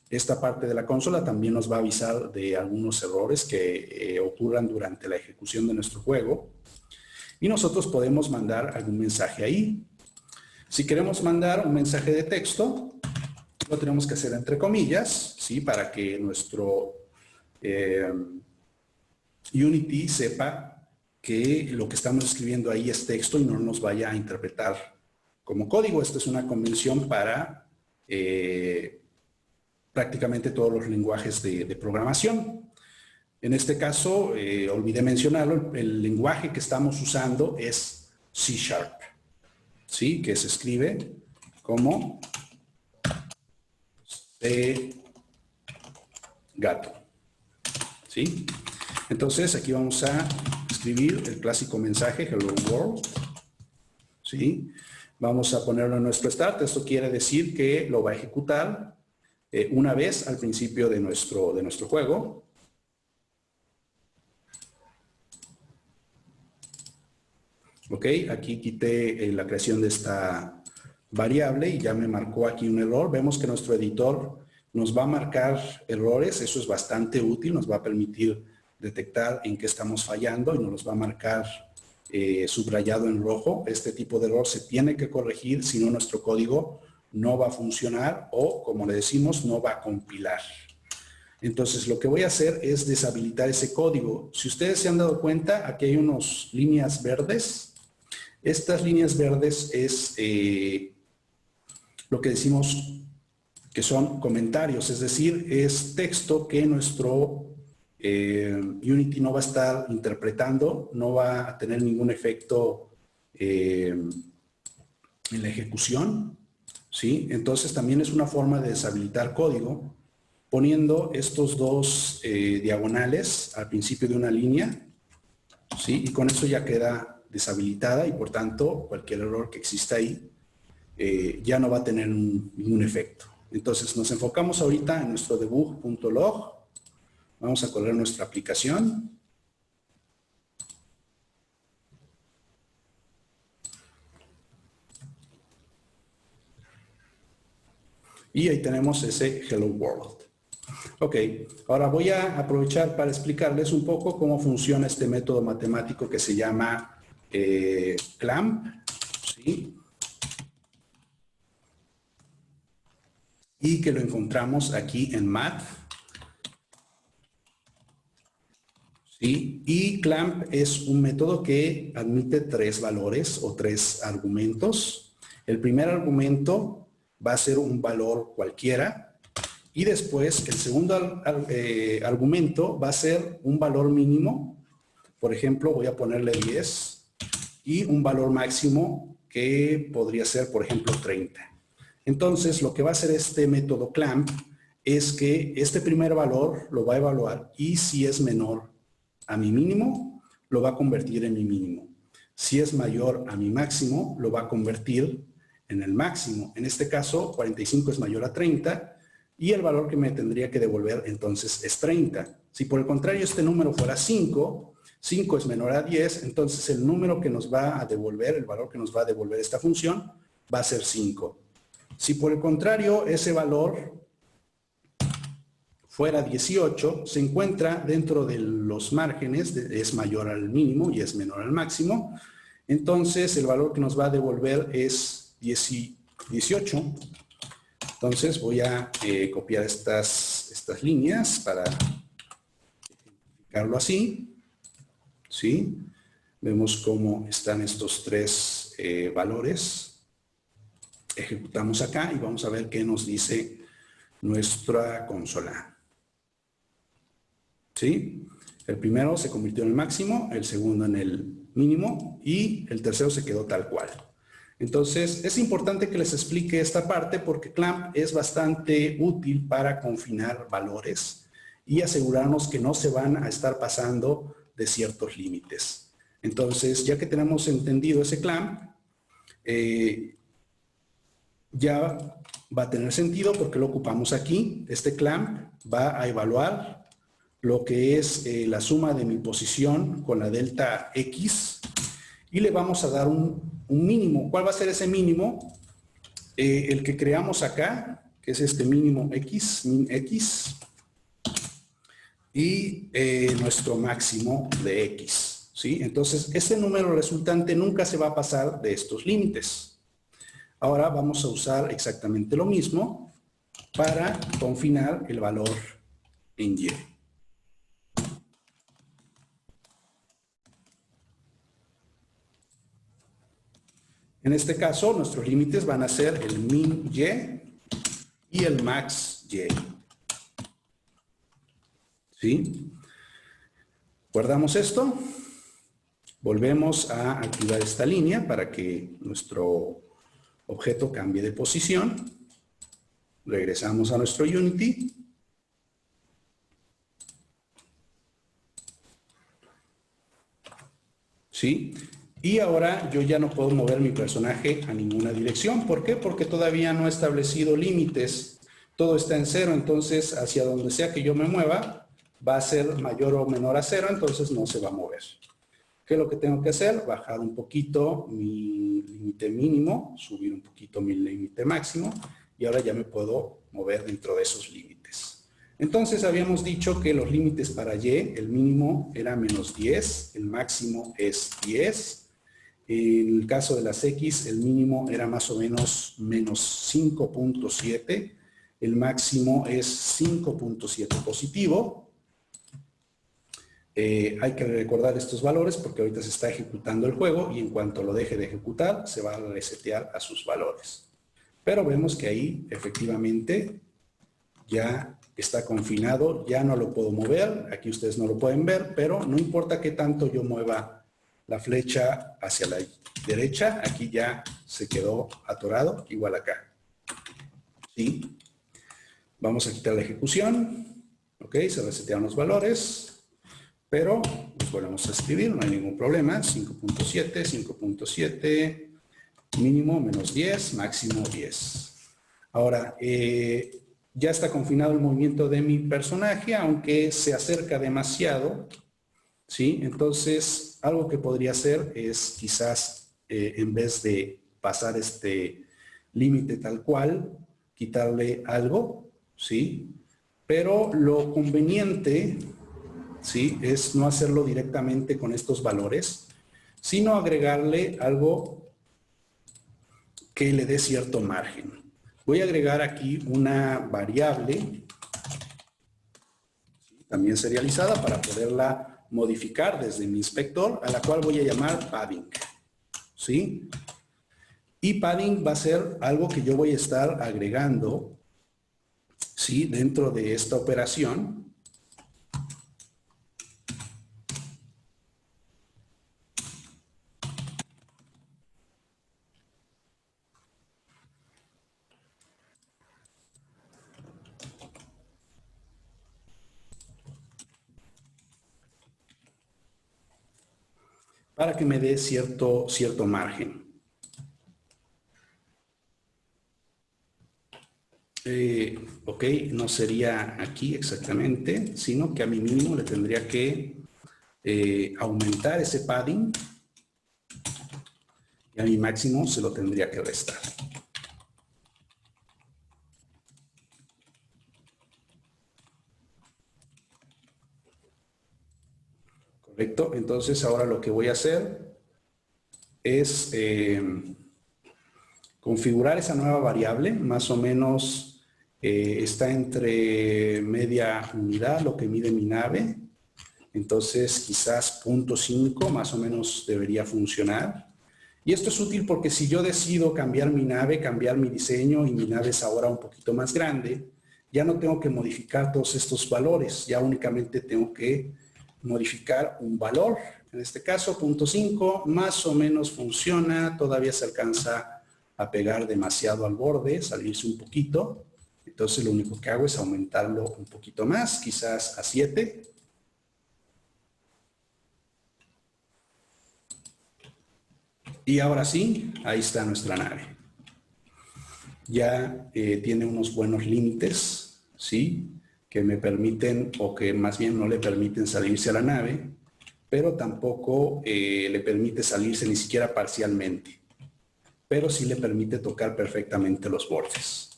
Esta parte de la consola también nos va a avisar de algunos errores que ocurran durante la ejecución de nuestro juego. Y nosotros podemos mandar algún mensaje ahí. Si queremos mandar un mensaje de texto, lo tenemos que hacer entre comillas, ¿sí?, para que nuestro Unity sepa que lo que estamos escribiendo ahí es texto y no nos vaya a interpretar como código. Esta es una convención para prácticamente todos los lenguajes de programación. En este caso, olvidé mencionarlo, el lenguaje que estamos usando es C#, ¿sí?, que se escribe como C gato, ¿sí? Entonces, aquí vamos a escribir el clásico mensaje Hello World. ¿Sí? Vamos a ponerlo en nuestro start. Esto quiere decir que lo va a ejecutar una vez al principio de nuestro juego. Ok, aquí quité la creación de esta variable y ya me marcó aquí un error. Vemos que nuestro editor nos va a marcar errores. Eso es bastante útil, nos va a permitir detectar en qué estamos fallando y nos los va a marcar subrayado en rojo. Este tipo de error se tiene que corregir, si no nuestro código no va a funcionar o, como le decimos, no va a compilar. Entonces, lo que voy a hacer es deshabilitar ese código. Si ustedes se han dado cuenta, aquí hay unas líneas verdes. Estas líneas verdes es lo que decimos que son comentarios, es decir, es texto que nuestro Unity no va a estar interpretando, no va a tener ningún efecto en la ejecución, ¿sí? Entonces también es una forma de deshabilitar código poniendo estos dos diagonales al principio de una línea, ¿sí? Y con eso ya queda deshabilitada y por tanto cualquier error que exista ahí ya no va a tener ningún efecto. Entonces nos enfocamos ahorita en nuestro debug.log. Vamos a correr nuestra aplicación. Y ahí tenemos ese Hello World. Ok, ahora voy a aprovechar para explicarles un poco cómo funciona este método matemático que se llama clamp, ¿sí? Y que lo encontramos aquí en Math. ¿Sí? Y clamp es un método que admite tres valores o tres argumentos. El primer argumento va a ser un valor cualquiera y después el segundo argumento va a ser un valor mínimo. Por ejemplo, voy a ponerle 10 y un valor máximo que podría ser, por ejemplo, 30. Entonces, lo que va a hacer este método clamp es que este primer valor lo va a evaluar y si es menor a mi mínimo, lo va a convertir en mi mínimo. Si es mayor a mi máximo, lo va a convertir en el máximo. En este caso, 45 es mayor a 30 y el valor que me tendría que devolver entonces es 30. Si por el contrario este número fuera 5, 5 es menor a 10, entonces el número que nos va a devolver, el valor que nos va a devolver esta función, va a ser 5. Si por el contrario ese valor fuera 18, se encuentra dentro de los márgenes, es mayor al mínimo y es menor al máximo, entonces el valor que nos va a devolver es 18. Entonces voy a copiar estas líneas para ejemplificarlo así, ¿sí? Vemos cómo están estos tres valores. Ejecutamos acá y vamos a ver qué nos dice nuestra consola. ¿Sí? El primero se convirtió en el máximo, el segundo en el mínimo y el tercero se quedó tal cual. Entonces, es importante que les explique esta parte porque clamp es bastante útil para confinar valores y asegurarnos que no se van a estar pasando de ciertos límites. Entonces, ya que tenemos entendido ese clamp, ya va a tener sentido porque lo ocupamos aquí. Este clamp va a evaluar lo que es la suma de mi posición con la delta X y le vamos a dar un mínimo. ¿Cuál va a ser ese mínimo? El que creamos acá, que es este mínimo X, min X, y nuestro máximo de X, ¿sí? Entonces, este número resultante nunca se va a pasar de estos límites. Ahora vamos a usar exactamente lo mismo para confinar el valor en Y. En este caso, nuestros límites van a ser el min Y y el max Y. ¿Sí? Guardamos esto. Volvemos a activar esta línea para que nuestro objeto cambie de posición. Regresamos a nuestro Unity. ¿sí? Y ahora yo ya no puedo mover mi personaje a ninguna dirección. ¿Por qué? Porque todavía no he establecido límites. Todo está en cero, entonces hacia donde sea que yo me mueva, va a ser mayor o menor a cero, entonces no se va a mover. ¿Qué es lo que tengo que hacer? Bajar un poquito mi límite mínimo, subir un poquito mi límite máximo, y ahora ya me puedo mover dentro de esos límites. Entonces habíamos dicho que los límites para Y, el mínimo era menos 10, el máximo es 10. En el caso de las X, el mínimo era más o menos menos 5.7, el máximo es 5.7 positivo. Hay que recordar estos valores porque ahorita se está ejecutando el juego y en cuanto lo deje de ejecutar, se va a resetear a sus valores. Pero vemos que ahí efectivamente ya está confinado, ya no lo puedo mover. Aquí ustedes no lo pueden ver, pero no importa qué tanto yo mueva la flecha hacia la derecha, aquí ya se quedó atorado, igual acá. ¿Sí? Vamos a quitar la ejecución. Ok, se resetearon los valores, pero los volvemos a escribir, no hay ningún problema. 5.7, 5.7, mínimo menos 10, máximo 10. Ahora, ya está confinado el movimiento de mi personaje, aunque se acerca demasiado. ¿Sí? Entonces, algo que podría hacer es quizás, en vez de pasar este límite tal cual, quitarle algo, ¿sí? Pero lo conveniente, ¿sí? Es no hacerlo directamente con estos valores, sino agregarle algo que le dé cierto margen. Voy a agregar aquí una variable, ¿sí? También serializada para poderla modificar desde mi inspector, a la cual voy a llamar padding, ¿sí? Y padding va a ser algo que yo voy a estar agregando, ¿sí? Dentro de esta operación. Para que me dé cierto margen. Ok, no sería aquí exactamente, sino que a mi mínimo le tendría que aumentar ese padding y a mi máximo se lo tendría que restar. ¿Correcto? Entonces ahora lo que voy a hacer es configurar esa nueva variable, más o menos está entre media unidad, lo que mide mi nave. Entonces quizás 0.5 más o menos debería funcionar. Y esto es útil porque si yo decido cambiar mi nave, cambiar mi diseño y mi nave es ahora un poquito más grande, ya no tengo que modificar todos estos valores, ya únicamente tengo que modificar un valor. En este caso, 0.5 más o menos funciona, todavía se alcanza a pegar demasiado al borde, salirse un poquito. Entonces lo único que hago es aumentarlo un poquito más, quizás a 7. Y ahora sí, ahí está nuestra nave. Ya tiene unos buenos límites, ¿sí? Que me permiten, o que más bien no le permiten salirse a la nave, pero tampoco le permite salirse ni siquiera parcialmente. Pero sí le permite tocar perfectamente los bordes.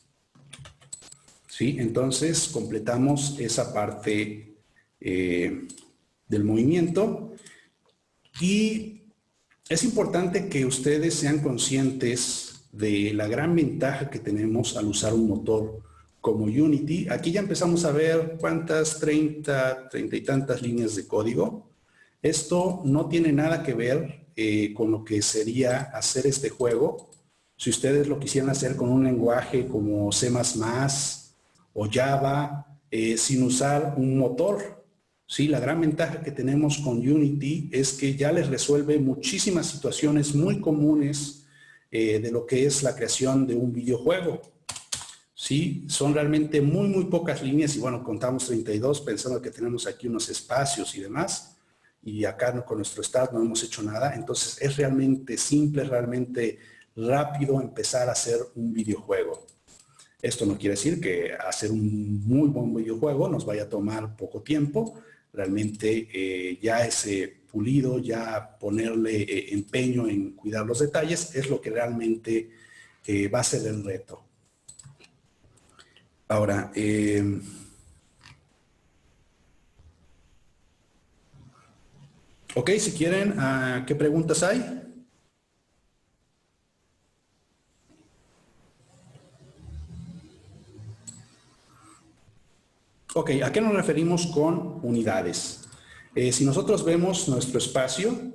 ¿Sí? Entonces completamos esa parte del movimiento y es importante que ustedes sean conscientes de la gran ventaja que tenemos al usar un motor como Unity. Aquí ya empezamos a ver cuántas, 30 y tantas líneas de código. Esto no tiene nada que ver con lo que sería hacer este juego. Si ustedes lo quisieran hacer con un lenguaje como C++ o Java, sin usar un motor. Sí, la gran ventaja que tenemos con Unity es que ya les resuelve muchísimas situaciones muy comunes de lo que es la creación de un videojuego. Sí, son realmente muy pocas líneas y bueno, contamos 32 pensando que tenemos aquí unos espacios y demás. y acá con nuestro staff no hemos hecho nada. Entonces es realmente simple, realmente rápido empezar a hacer un videojuego. Esto no quiere decir que hacer un muy buen videojuego nos vaya a tomar poco tiempo. Realmente ya ese pulido, ya ponerle empeño en cuidar los detalles es lo que realmente va a ser el reto. Ahora, ok, si quieren, ¿qué preguntas hay? Ok, ¿a qué nos referimos con unidades? Si nosotros vemos nuestro espacio,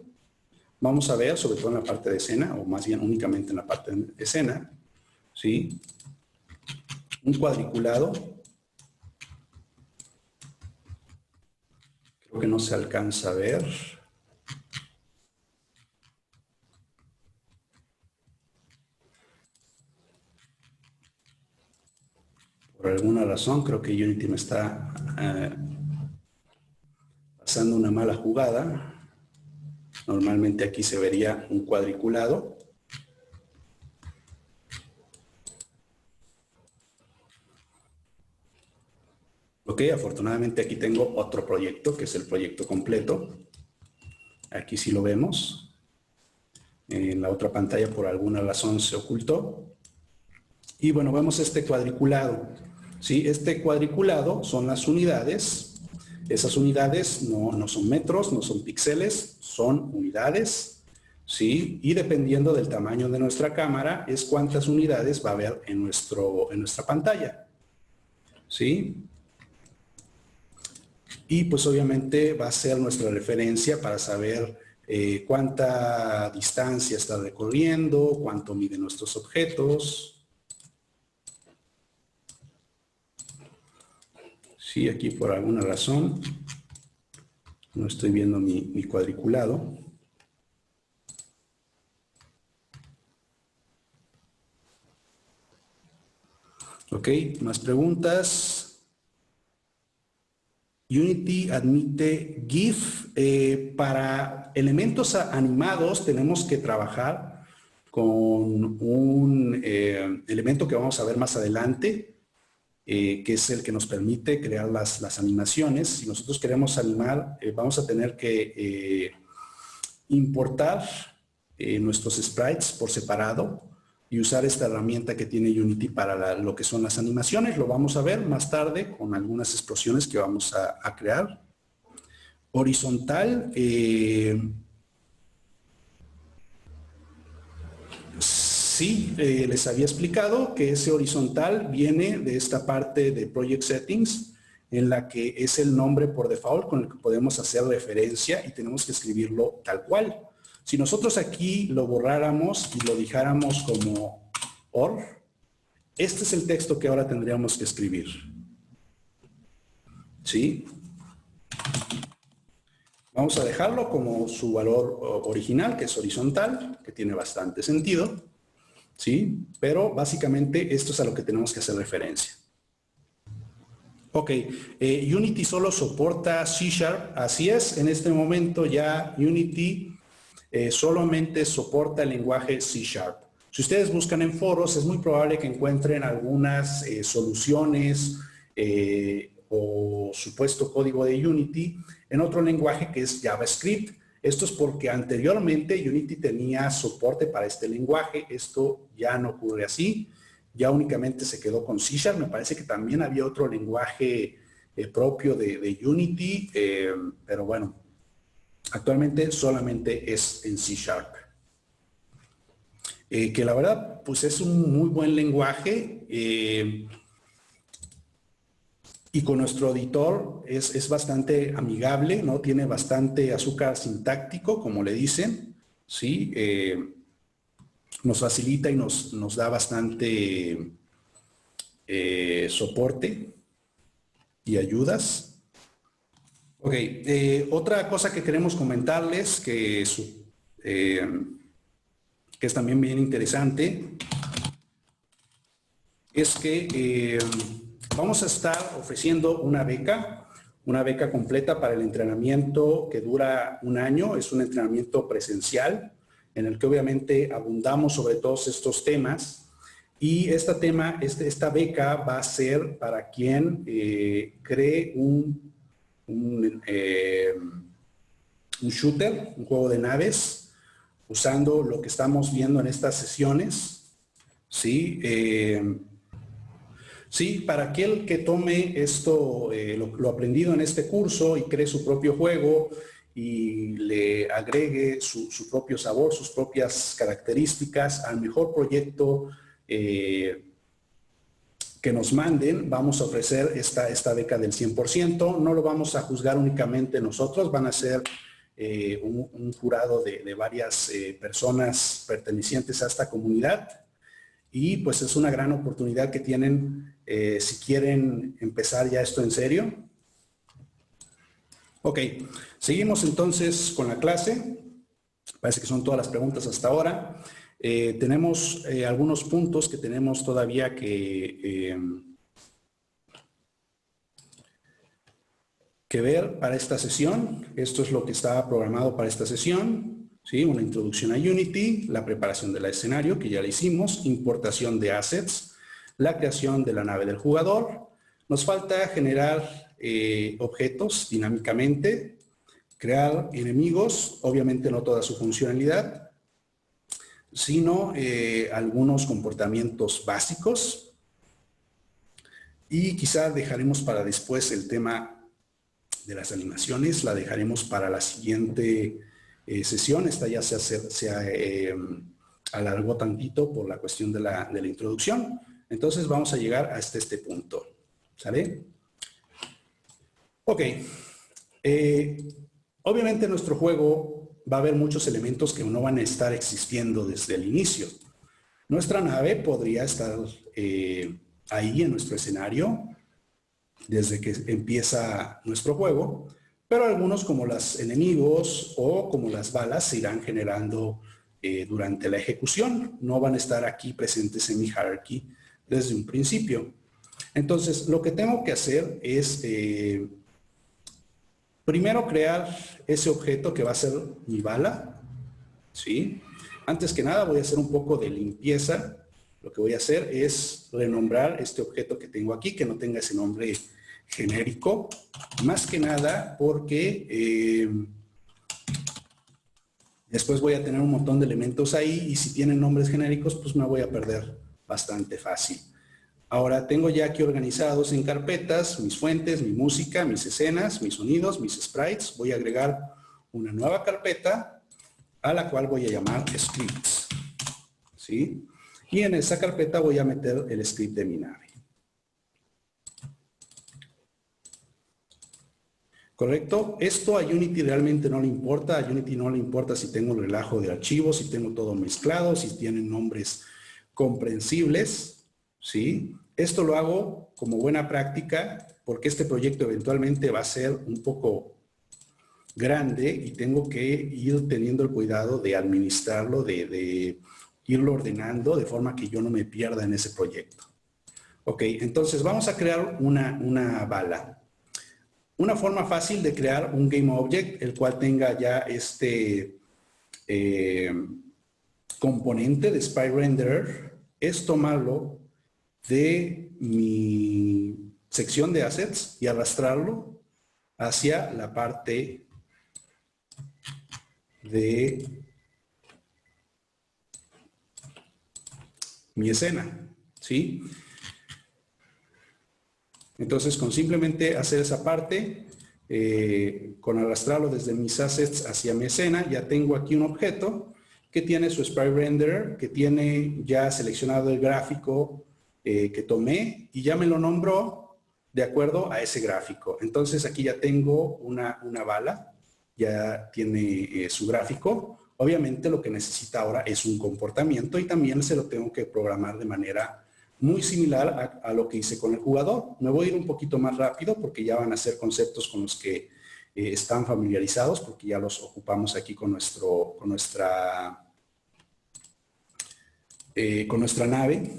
vamos a ver, sobre todo en la parte de escena, o más bien únicamente en la parte de escena, ¿sí? Un cuadriculado. Creo que no se alcanza a ver. Por alguna razón, creo que Unity me está pasando una mala jugada. Normalmente aquí se vería un cuadriculado. Ok, afortunadamente aquí tengo otro proyecto, que es el proyecto completo. Aquí sí lo vemos. En la otra pantalla por alguna razón se ocultó. Y bueno, vemos este cuadriculado. ¿Sí? Este cuadriculado son las unidades. Esas unidades no son metros, no son píxeles, son unidades. ¿Sí? Y dependiendo del tamaño de nuestra cámara, es cuántas unidades va a haber en nuestra pantalla. ¿Sí? Y pues obviamente va a ser nuestra referencia para saber cuánta distancia está recorriendo, cuánto miden nuestros objetos. Sí, aquí por alguna razón no estoy viendo mi cuadriculado. Ok, más preguntas. Unity admite GIF. Para elementos animados tenemos que trabajar con un elemento que vamos a ver más adelante, que es el que nos permite crear las animaciones. Si nosotros queremos animar, vamos a tener que importar nuestros sprites por separado y usar esta herramienta que tiene Unity para lo que son las animaciones. Lo vamos a ver más tarde con algunas explosiones que vamos a crear. Horizontal. Sí, les había explicado que ese horizontal viene de esta parte de Project Settings, en la que es el nombre por default con el que podemos hacer referencia y tenemos que escribirlo tal cual. Si nosotros aquí lo borráramos y lo dejáramos como OR, este es el texto que ahora tendríamos que escribir. ¿Sí? Vamos a dejarlo como su valor original, que es horizontal, que tiene bastante sentido. ¿Sí? Pero básicamente esto es a lo que tenemos que hacer referencia. Ok, Unity solo soporta C#, así es, en este momento ya Unity solamente soporta el lenguaje C#. Si ustedes buscan en foros, es muy probable que encuentren algunas soluciones o supuesto código de Unity en otro lenguaje que es JavaScript. Esto es porque anteriormente Unity tenía soporte para este lenguaje. Esto ya no ocurre así. Ya únicamente se quedó con C#. Me parece que también había otro lenguaje propio de Unity, pero bueno, actualmente solamente es en C#. Que la verdad, pues es un muy buen lenguaje y con nuestro editor es bastante amigable, ¿no? Tiene bastante azúcar sintáctico, como le dicen, ¿sí? Nos facilita y nos da bastante soporte y ayudas. Ok, otra cosa que queremos comentarles que es también bien interesante es que vamos a estar ofreciendo una beca una beca completa para el entrenamiento que dura un año. Es un entrenamiento presencial en el que obviamente abundamos sobre todos estos temas. Y esta beca va a ser para quien cree un shooter, un juego de naves, usando lo que estamos viendo en estas sesiones. ¿Sí? Sí, para aquel que tome esto, lo aprendido en este curso y cree su propio juego y le agregue su propio sabor, sus propias características al mejor proyecto que nos manden, vamos a ofrecer esta beca del 100%. No lo vamos a juzgar únicamente nosotros, van a ser un jurado de varias personas pertenecientes a esta comunidad. Y pues es una gran oportunidad que tienen si quieren empezar ya esto en serio. Ok, seguimos entonces con la clase. Parece que son todas las preguntas hasta ahora. Tenemos algunos puntos que tenemos todavía que ver para esta sesión. Esto es lo que estaba programado para esta sesión. ¿Sí? Una introducción a Unity, la preparación del escenario, que ya la hicimos, importación de assets, la creación de la nave del jugador. Nos falta generar objetos dinámicamente, crear enemigos, obviamente no toda su funcionalidad, sino algunos comportamientos básicos. Y quizá dejaremos para después el tema de las animaciones, la dejaremos para la siguiente sesión. Esta ya se alargó tantito por la cuestión de la introducción. Entonces vamos a llegar hasta este punto. ¿Sale? Ok. Obviamente en nuestro juego va a haber muchos elementos que no van a estar existiendo desde el inicio. Nuestra nave podría estar ahí en nuestro escenario desde que empieza nuestro juego, pero algunos como los enemigos o como las balas se irán generando durante la ejecución. No van a estar aquí presentes en mi hierarchy desde un principio. Entonces, lo que tengo que hacer es primero crear ese objeto que va a ser mi bala, ¿sí? Antes que nada voy a hacer un poco de limpieza. Lo que voy a hacer es renombrar este objeto que tengo aquí, que no tenga ese nombre genérico, más que nada porque después voy a tener un montón de elementos ahí y si tienen nombres genéricos, pues me voy a perder bastante fácil. Ahora tengo ya aquí organizados en carpetas mis fuentes, mi música, mis escenas, mis sonidos, mis sprites. Voy a agregar una nueva carpeta a la cual voy a llamar scripts, ¿sí? Y en esa carpeta voy a meter el script de mi nave. ¿Correcto? Esto a Unity realmente no le importa. A Unity no le importa si tengo un relajo de archivos, si tengo todo mezclado, si tienen nombres comprensibles, ¿sí? Esto lo hago como buena práctica porque este proyecto eventualmente va a ser un poco grande y tengo que ir teniendo el cuidado de administrarlo, de irlo ordenando de forma que yo no me pierda en ese proyecto. Ok, entonces vamos a crear una bala. Una forma fácil de crear un game object, el cual tenga ya este componente de Sprite Renderer, es tomarlo de mi sección de assets y arrastrarlo hacia la parte de mi escena, ¿sí? Entonces, con simplemente hacer esa parte, con arrastrarlo desde mis assets hacia mi escena, ya tengo aquí un objeto que tiene su Sprite Renderer, que tiene ya seleccionado el gráfico que tomé y ya me lo nombró de acuerdo a ese gráfico. Entonces, aquí ya tengo una bala, ya tiene su gráfico. Obviamente, lo que necesita ahora es un comportamiento y también se lo tengo que programar de manera muy similar a lo que hice con el jugador. Me voy a ir un poquito más rápido porque ya van a ser conceptos con los que están familiarizados porque ya los ocupamos aquí con nuestra nave.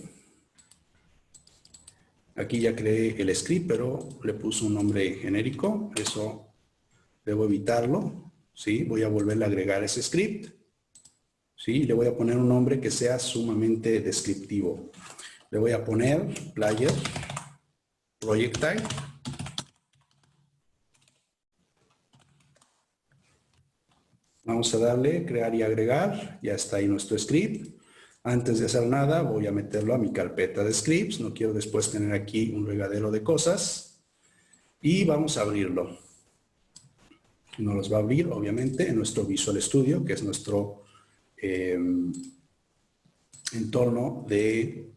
Aquí ya creé el script, pero le puse un nombre genérico. Eso debo evitarlo. ¿Sí? Voy a volverle a agregar ese script. ¿Sí? Le voy a poner un nombre que sea sumamente descriptivo. Le voy a poner player projectile. Vamos a darle crear y agregar. Ya está ahí nuestro script. Antes de hacer nada, voy a meterlo a mi carpeta de scripts. No quiero después tener aquí un regadero de cosas. Y vamos a abrirlo. Nos los va a abrir, obviamente, en nuestro Visual Studio, que es nuestro entorno de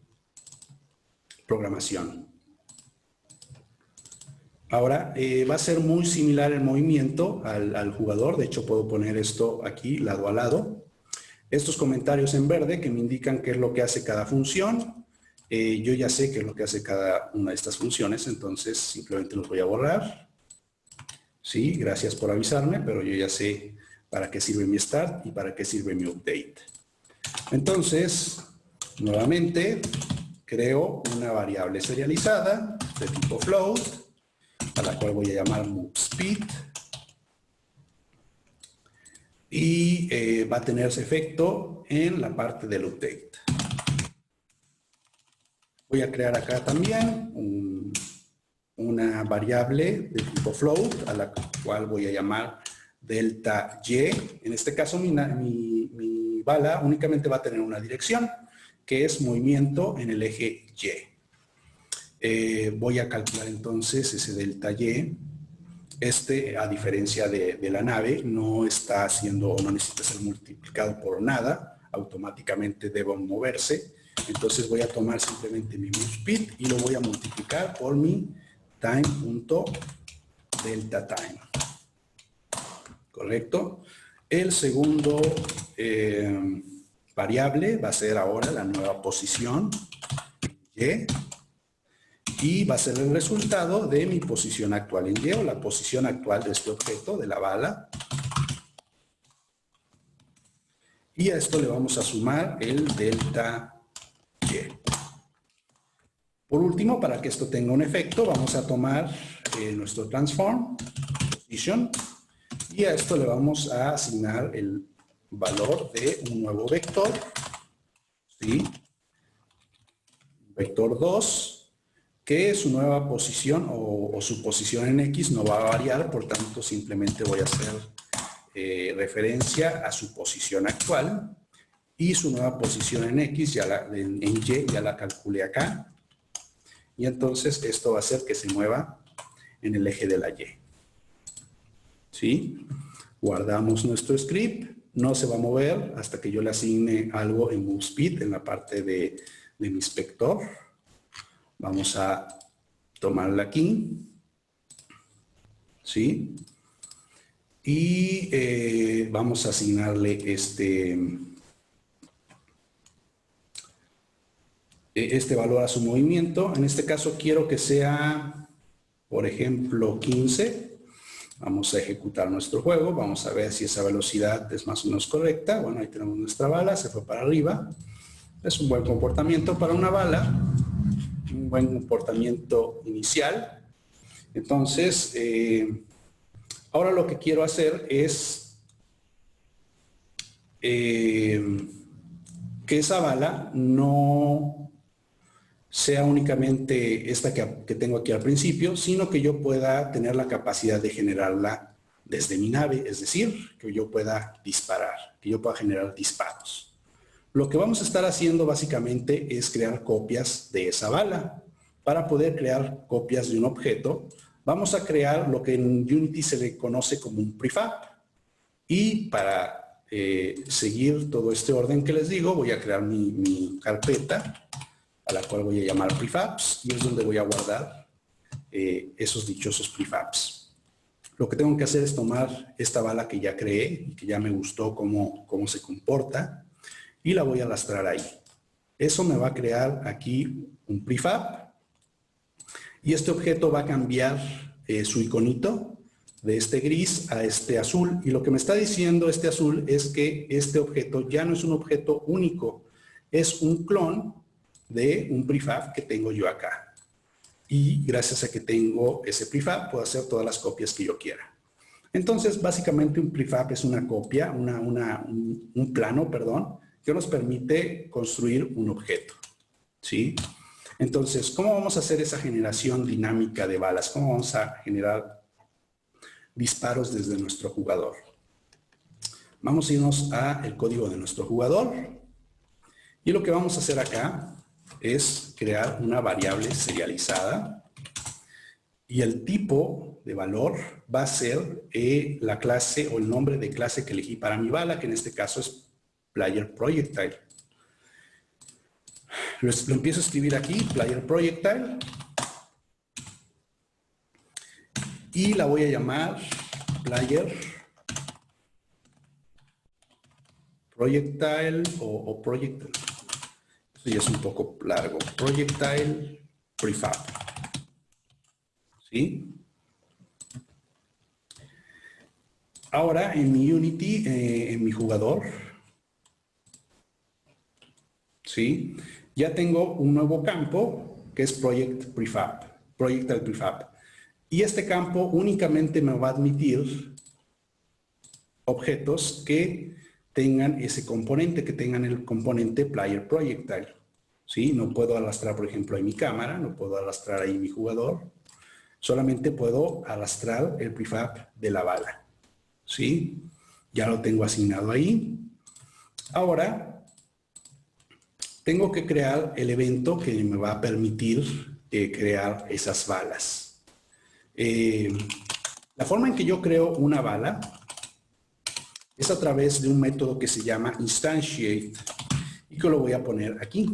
programación. Ahora, va a ser muy similar el movimiento al jugador. De hecho, puedo poner esto aquí, lado a lado. Estos comentarios en verde que me indican qué es lo que hace cada función. Yo ya sé qué es lo que hace cada una de estas funciones, entonces simplemente los voy a borrar. Sí, gracias por avisarme, pero yo ya sé para qué sirve mi start y para qué sirve mi update. Entonces, nuevamente, creo una variable serializada de tipo float, a la cual voy a llamar moveSpeed. Y va a tener ese efecto en la parte del update. Voy a crear acá también una variable de tipo float, a la cual voy a llamar delta y. En este caso, mi bala únicamente va a tener una dirección, que es movimiento en el eje Y. Voy a calcular entonces ese delta y. A diferencia de la nave, no está haciendo o no necesita ser multiplicado por nada, automáticamente debe moverse. Entonces voy a tomar simplemente mi moveSpeed y lo voy a multiplicar por mi time.deltaTime. ¿Correcto? El segundo variable va a ser ahora la nueva posición y va a ser el resultado de mi posición actual en Y, o la posición actual de este objeto, de la bala. Y a esto le vamos a sumar el delta Y. Por último, para que esto tenga un efecto, vamos a tomar nuestro transform, position, y a esto le vamos a asignar el valor de un nuevo vector, ¿sí? Vector 2, que su nueva posición o su posición en X no va a variar, por tanto simplemente voy a hacer referencia a su posición actual, y su nueva posición en X, en Y, ya la calculé acá, y entonces esto va a hacer que se mueva en el eje de la Y. ¿Sí? Guardamos nuestro script, no se va a mover hasta que yo le asigne algo en moveSpeed, en la parte de mi inspector. Vamos a tomarla aquí, ¿sí? Y vamos a asignarle este valor a su movimiento. En este caso quiero que sea, por ejemplo, 15. Vamos a ejecutar nuestro juego. Vamos a ver si esa velocidad es más o menos correcta. Bueno, ahí tenemos nuestra bala, se fue para arriba. Es un buen comportamiento para una bala. Un buen comportamiento inicial. Entonces, ahora lo que quiero hacer es que esa bala no sea únicamente esta que tengo aquí al principio, sino que yo pueda tener la capacidad de generarla desde mi nave, es decir, que yo pueda disparar, que yo pueda generar disparos. Lo que vamos a estar haciendo básicamente es crear copias de esa bala. Para poder crear copias de un objeto, vamos a crear lo que en Unity se le conoce como un prefab. Y para seguir todo este orden que les digo, voy a crear mi carpeta, a la cual voy a llamar prefabs, y es donde voy a guardar esos dichosos prefabs. Lo que tengo que hacer es tomar esta bala que ya creé y que ya me gustó cómo se comporta, y la voy a arrastrar ahí. Eso me va a crear aquí un prefab, y este objeto va a cambiar su iconito de este gris a este azul, y lo que me está diciendo este azul es que este objeto ya no es un objeto único, es un clon de un prefab que tengo yo acá. y gracias a que tengo ese prefab puedo hacer todas las copias que yo quiera. Entonces, básicamente un prefab es una copia, un plano, perdón, que nos permite construir un objeto, ¿sí? Entonces, ¿cómo vamos a hacer esa generación dinámica de balas? ¿Cómo vamos a generar disparos desde nuestro jugador? Vamos a irnos al código de nuestro jugador y lo que vamos a hacer acá es crear una variable serializada y el tipo de valor va a ser la clase o el nombre de clase que elegí para mi bala, que en este caso es Player Projectile. Lo empiezo a escribir aquí, Player Projectile, y la voy a llamar Player Projectile o Projectile. Esto ya es un poco largo. Projectile Prefab. ¿Sí? Ahora en mi Unity, en mi jugador, ¿sí? Ya tengo un nuevo campo que es Projectile Prefab. Y este campo únicamente me va a admitir objetos que tengan ese componente, que tengan el componente Player Projectile. ¿Sí? No puedo arrastrar, por ejemplo, ahí mi cámara, no puedo arrastrar ahí mi jugador. Solamente puedo arrastrar el prefab de la bala. ¿Sí? Ya lo tengo asignado ahí. Ahora, tengo que crear el evento que me va a permitir crear esas balas. La forma en que yo creo una bala es a través de un método que se llama instantiate y que lo voy a poner aquí.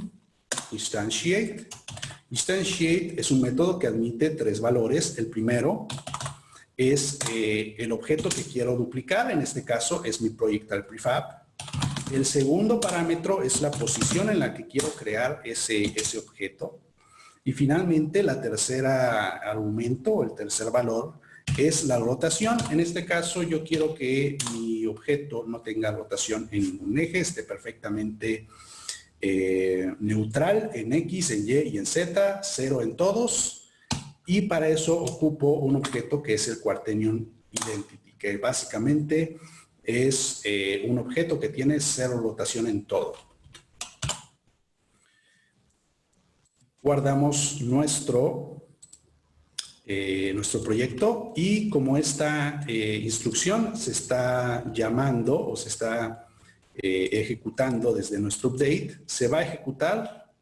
Instantiate. Instantiate es un método que admite 3 valores. El primero es el objeto que quiero duplicar. En este caso es mi Projectile Prefab. El segundo parámetro es la posición en la que quiero crear ese objeto. Y finalmente la tercera argumento o el tercer valor es la rotación. En este caso yo quiero que mi objeto no tenga rotación en ningún eje, esté perfectamente neutral en X, en Y y en Z, 0 en todos. Y para eso ocupo un objeto que es el Quaternion Identity, que básicamente es un objeto que tiene 0 rotación en todo. Guardamos nuestro proyecto y como esta instrucción se está llamando o se está ejecutando desde nuestro update, se va a ejecutar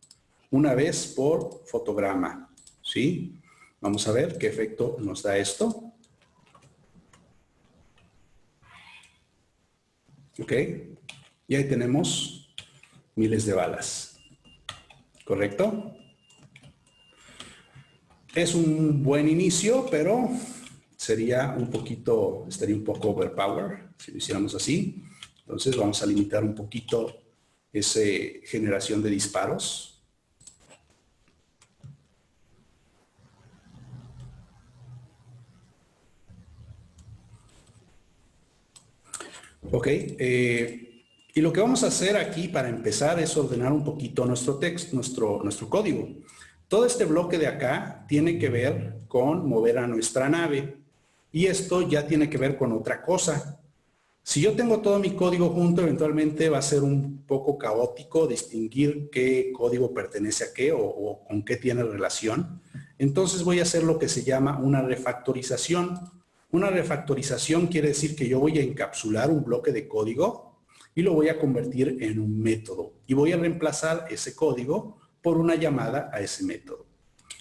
una vez por fotograma, ¿sí? Vamos a ver qué efecto nos da esto. Ok, y ahí tenemos miles de balas, ¿correcto? Es un buen inicio, pero estaría un poco overpower si lo hiciéramos así. Entonces vamos a limitar un poquito esa generación de disparos. Ok, y lo que vamos a hacer aquí para empezar es ordenar un poquito nuestro texto, nuestro código. Todo este bloque de acá tiene que ver con mover a nuestra nave y esto ya tiene que ver con otra cosa. Si yo tengo todo mi código junto, eventualmente va a ser un poco caótico distinguir qué código pertenece a qué o con qué tiene relación. Entonces voy a hacer lo que se llama una refactorización. Una refactorización quiere decir que yo voy a encapsular un bloque de código y lo voy a convertir en un método. Y voy a reemplazar ese código por una llamada a ese método.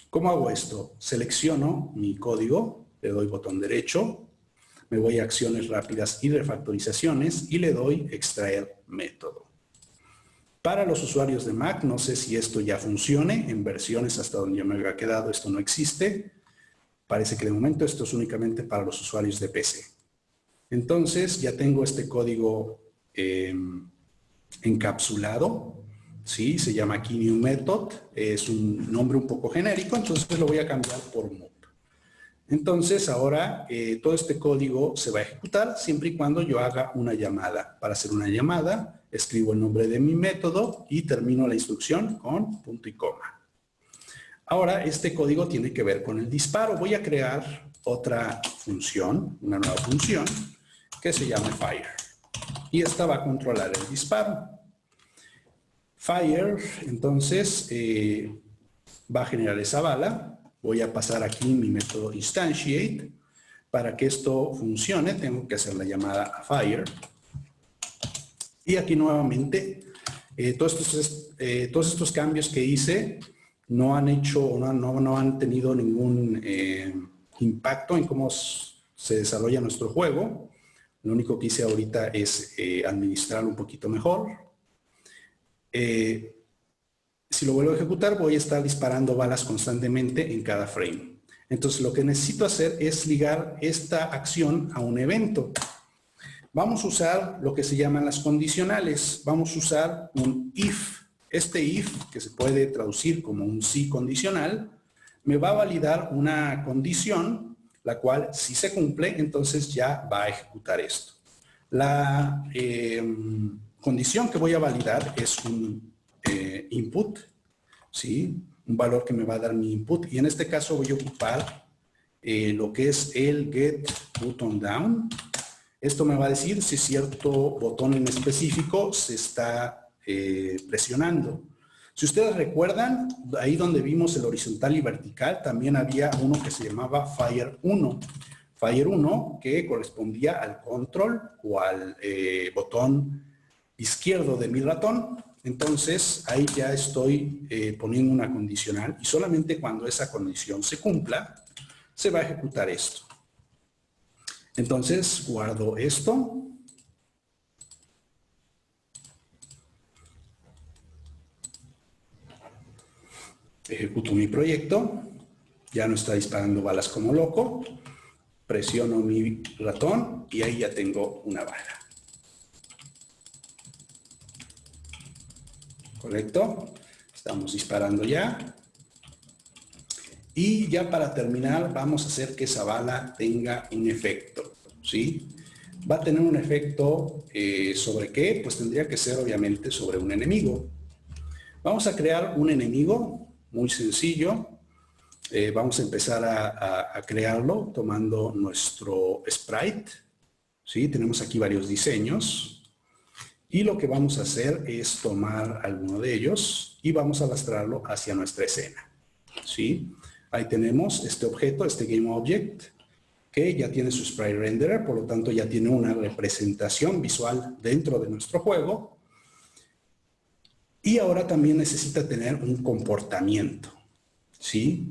¿Cómo hago esto? Selecciono mi código, le doy botón derecho, me voy a acciones rápidas y refactorizaciones y le doy extraer método. Para los usuarios de Mac, no sé si esto ya funcione, en versiones hasta donde yo me había quedado esto no existe. Parece que de momento esto es únicamente para los usuarios de PC. Entonces ya tengo este código encapsulado, ¿sí? Se llama aquí new method, es un nombre un poco genérico, entonces lo voy a cambiar por move. Entonces ahora todo este código se va a ejecutar siempre y cuando yo haga una llamada. Para hacer una llamada, escribo el nombre de mi método y termino la instrucción con punto y coma. Ahora, este código tiene que ver con el disparo. Voy a crear otra función, una nueva función, que se llama Fire. Y esta va a controlar el disparo. Fire, entonces, va a generar esa bala. Voy a pasar aquí mi método instantiate. Para que esto funcione, tengo que hacer la llamada a Fire. Y aquí nuevamente, todos estos cambios que hice no han hecho, no han tenido ningún impacto en cómo se desarrolla nuestro juego. Lo único que hice ahorita es administrar un poquito mejor. Si lo vuelvo a ejecutar, voy a estar disparando balas constantemente en cada frame. Entonces, lo que necesito hacer es ligar esta acción a un evento. Vamos a usar lo que se llaman las condicionales. Vamos a usar un if. Este if, que se puede traducir como un si condicional, me va a validar una condición, la cual si se cumple, entonces ya va a ejecutar esto. La condición que voy a validar es un input, ¿sí? Un valor que me va a dar mi input. Y en este caso voy a ocupar lo que es el get button down. Esto me va a decir si cierto botón en específico se está presionando. Si ustedes recuerdan, ahí donde vimos el horizontal y vertical, también había uno que se llamaba Fire 1. Fire 1 que correspondía al control o al botón izquierdo de mi ratón. Entonces, ahí ya estoy poniendo una condicional y solamente cuando esa condición se cumpla, se va a ejecutar esto. Entonces, guardo esto. Ejecuto mi proyecto. Ya no está disparando balas como loco. Presiono mi ratón y ahí ya tengo una bala. ¿Correcto? Estamos disparando ya. Y ya para terminar, vamos a hacer que esa bala tenga un efecto, ¿sí? Va a tener un efecto ¿sobre qué? Pues tendría que ser obviamente sobre un enemigo. Vamos a crear un enemigo muy sencillo. Vamos a empezar a crearlo tomando nuestro sprite, ¿sí? Tenemos aquí varios diseños. Y lo que vamos a hacer es tomar alguno de ellos y vamos a arrastrarlo hacia nuestra escena, ¿sí? Ahí tenemos este objeto, este GameObject, que ya tiene su sprite renderer, por lo tanto ya tiene una representación visual dentro de nuestro juego. Y ahora también necesita tener un comportamiento, ¿sí?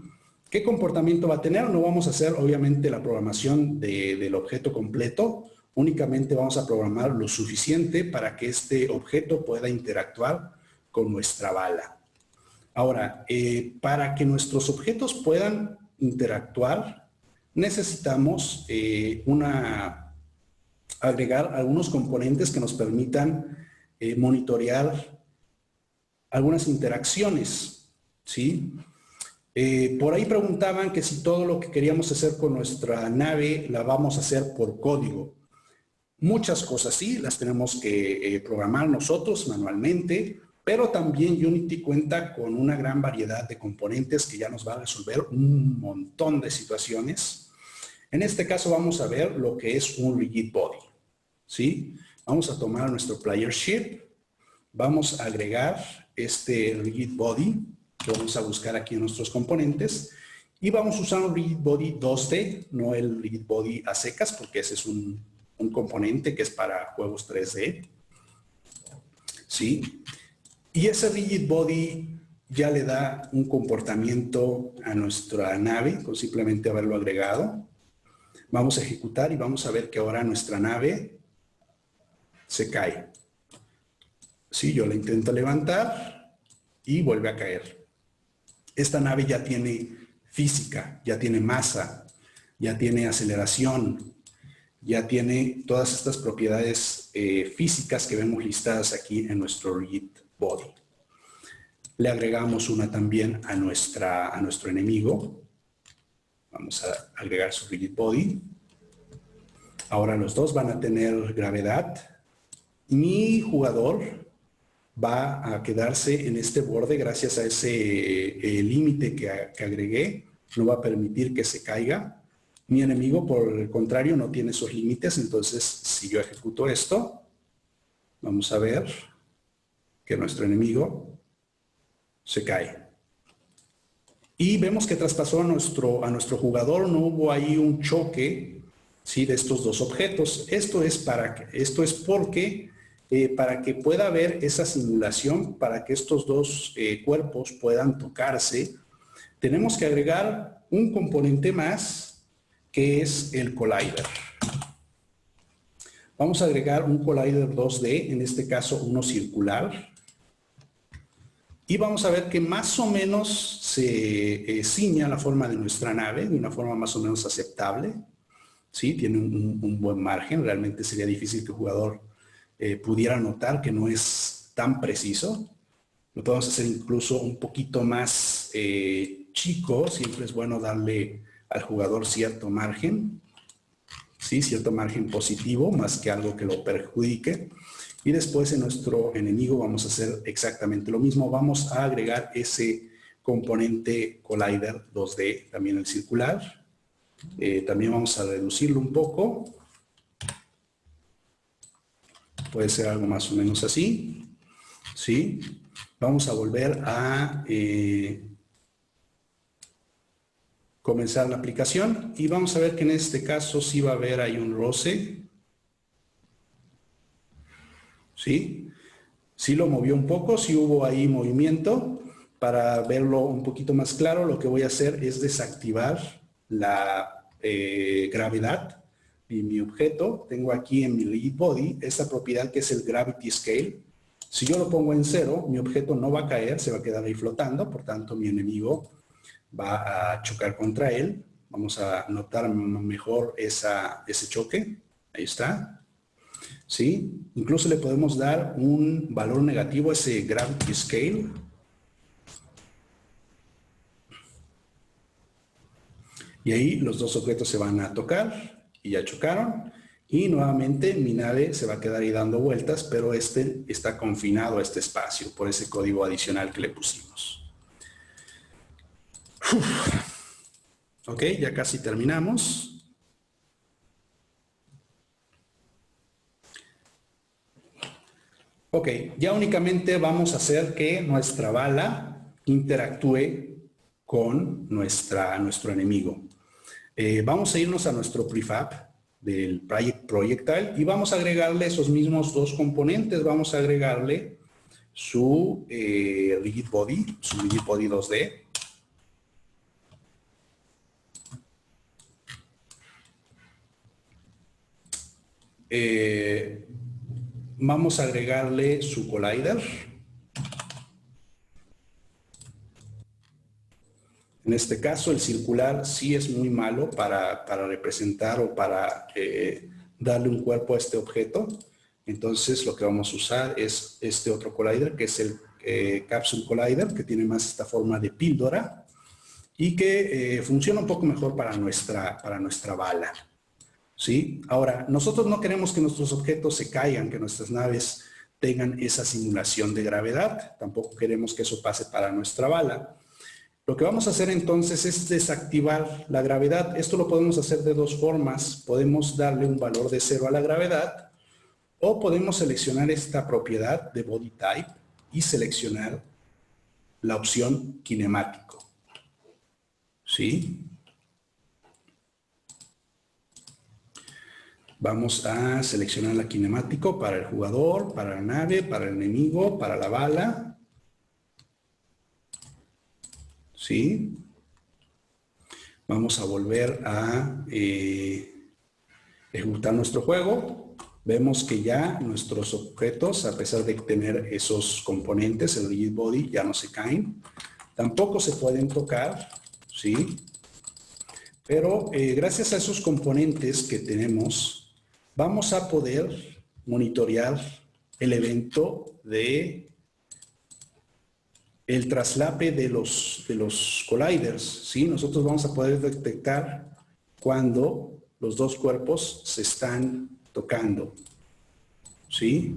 ¿Qué comportamiento va a tener? No vamos a hacer obviamente la programación del objeto completo, únicamente vamos a programar lo suficiente para que este objeto pueda interactuar con nuestra bala. Ahora, para que nuestros objetos puedan interactuar, necesitamos agregar algunos componentes que nos permitan monitorear algunas interacciones, ¿sí? Por ahí preguntaban que si todo lo que queríamos hacer con nuestra nave la vamos a hacer por código. Muchas cosas sí, las tenemos que programar nosotros manualmente, pero también Unity cuenta con una gran variedad de componentes que ya nos va a resolver un montón de situaciones. En este caso vamos a ver lo que es un rigid body, ¿sí? Vamos a tomar nuestro player ship, vamos a agregar este rigid body, que vamos a buscar aquí en nuestros componentes, y vamos a usar un rigid body 2D, no el rigid body a secas, porque ese es un componente que es para juegos 3D, ¿sí? Y ese rigid body ya le da un comportamiento a nuestra nave con simplemente haberlo agregado. Vamos a ejecutar y vamos a ver que ahora nuestra nave se cae. Sí, yo la intento levantar y vuelve a caer. Esta nave ya tiene física, ya tiene masa, ya tiene aceleración, ya tiene todas estas propiedades físicas que vemos listadas aquí en nuestro rigid body. Le agregamos una también a nuestro enemigo. Vamos a agregar su rigid body. Ahora los dos van a tener gravedad. Mi jugador va a quedarse en este borde gracias a ese límite que agregué. No va a permitir que se caiga. Mi enemigo, por el contrario, no tiene esos límites. Entonces, si yo ejecuto esto, vamos a ver que nuestro enemigo se cae. Y vemos que traspasó a nuestro jugador. No hubo ahí un choque, ¿sí?, de estos dos objetos. Esto es porque para que pueda haber esa simulación, para que estos dos cuerpos puedan tocarse, tenemos que agregar un componente más, que es el collider. Vamos a agregar un collider 2D, en este caso uno circular. Y vamos a ver que más o menos se ciña la forma de nuestra nave, de una forma más o menos aceptable. ¿Sí? Tiene un buen margen. Realmente sería difícil que el jugador pudiera notar que no es tan preciso. Lo podemos hacer incluso un poquito más chico. Siempre es bueno darle al jugador cierto margen. ¿Sí? Cierto margen positivo, más que algo que lo perjudique. Y después en nuestro enemigo vamos a hacer exactamente lo mismo. Vamos a agregar ese componente collider 2D, también el circular. También vamos a reducirlo un poco. Puede ser algo más o menos así. ¿Sí? Vamos a volver a comenzar la aplicación. Y vamos a ver que en este caso sí va a haber ahí un roce. ¿Sí? Sí lo movió un poco, sí hubo ahí movimiento. Para verlo un poquito más claro, lo que voy a hacer es desactivar la gravedad en mi objeto. Tengo aquí en mi rigid body esta propiedad que es el gravity scale. Si yo lo pongo en 0, mi objeto no va a caer, se va a quedar ahí flotando, por tanto mi enemigo va a chocar contra él. Vamos a notar mejor ese choque. Ahí está. ¿Sí? Incluso le podemos dar un valor negativo a ese gravity scale. Y ahí los dos objetos se van a tocar y ya chocaron. Y nuevamente mi nave se va a quedar ahí dando vueltas, pero este está confinado a este espacio por ese código adicional que le pusimos. Ok, ya casi terminamos. Ok, ya únicamente vamos a hacer que nuestra bala interactúe con nuestro enemigo. Vamos a irnos a nuestro prefab del projectile y vamos a agregarle esos mismos dos componentes. Vamos a agregarle su rigid body 2D. Vamos a agregarle su collider. En este caso, el circular sí es muy malo para representar o para darle un cuerpo a este objeto. Entonces, lo que vamos a usar es este otro collider, que es el Capsule Collider, que tiene más esta forma de píldora y que funciona un poco mejor para nuestra bala. ¿Sí? Ahora, nosotros no queremos que nuestros objetos se caigan, que nuestras naves tengan esa simulación de gravedad. Tampoco queremos que eso pase para nuestra bala. Lo que vamos a hacer entonces es desactivar la gravedad. Esto lo podemos hacer de dos formas. Podemos darle un valor de 0 a la gravedad o podemos seleccionar esta propiedad de body type y seleccionar la opción kinemático. ¿Sí? Vamos a seleccionar la kinemático para el jugador, para la nave, para el enemigo, para la bala. ¿Sí? Vamos a volver a ejecutar nuestro juego. Vemos que ya nuestros objetos, a pesar de tener esos componentes, el rigid body, ya no se caen. Tampoco se pueden tocar, ¿sí? Pero gracias a esos componentes que tenemos, vamos a poder monitorear el evento de el traslape de los colliders, ¿sí? Nosotros vamos a poder detectar cuando los dos cuerpos se están tocando, ¿sí?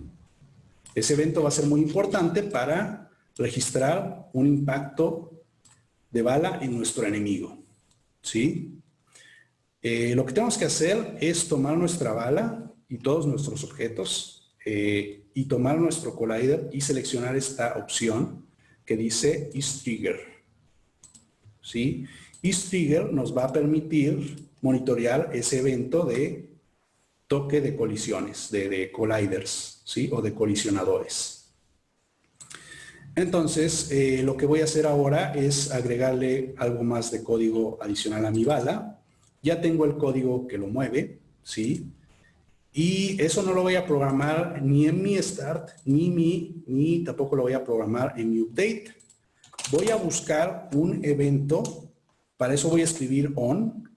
Ese evento va a ser muy importante para registrar un impacto de bala en nuestro enemigo, ¿sí? Lo que tenemos que hacer es tomar nuestra bala y todos nuestros objetos y tomar nuestro collider y seleccionar esta opción que dice IsTrigger, ¿sí? IsTrigger nos va a permitir monitorear ese evento de toque de colisiones, de colliders, ¿sí? O de colisionadores. Entonces, lo que voy a hacer ahora es agregarle algo más de código adicional a mi bala. Ya tengo el código que lo mueve, ¿sí? Y eso no lo voy a programar ni en mi start, ni tampoco lo voy a programar en mi update. Voy a buscar un evento, para eso voy a escribir on,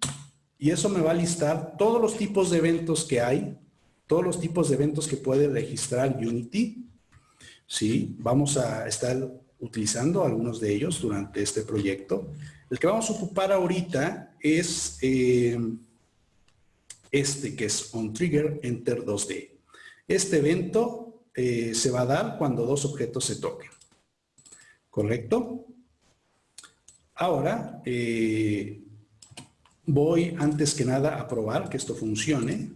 y eso me va a listar todos los tipos de eventos que hay, todos los tipos de eventos que puede registrar Unity. Sí, vamos a estar utilizando algunos de ellos durante este proyecto. El que vamos a ocupar ahorita es este, que es onTrigger Enter 2D. Este evento se va a dar cuando dos objetos se toquen. ¿Correcto? Ahora, voy antes que nada a probar que esto funcione.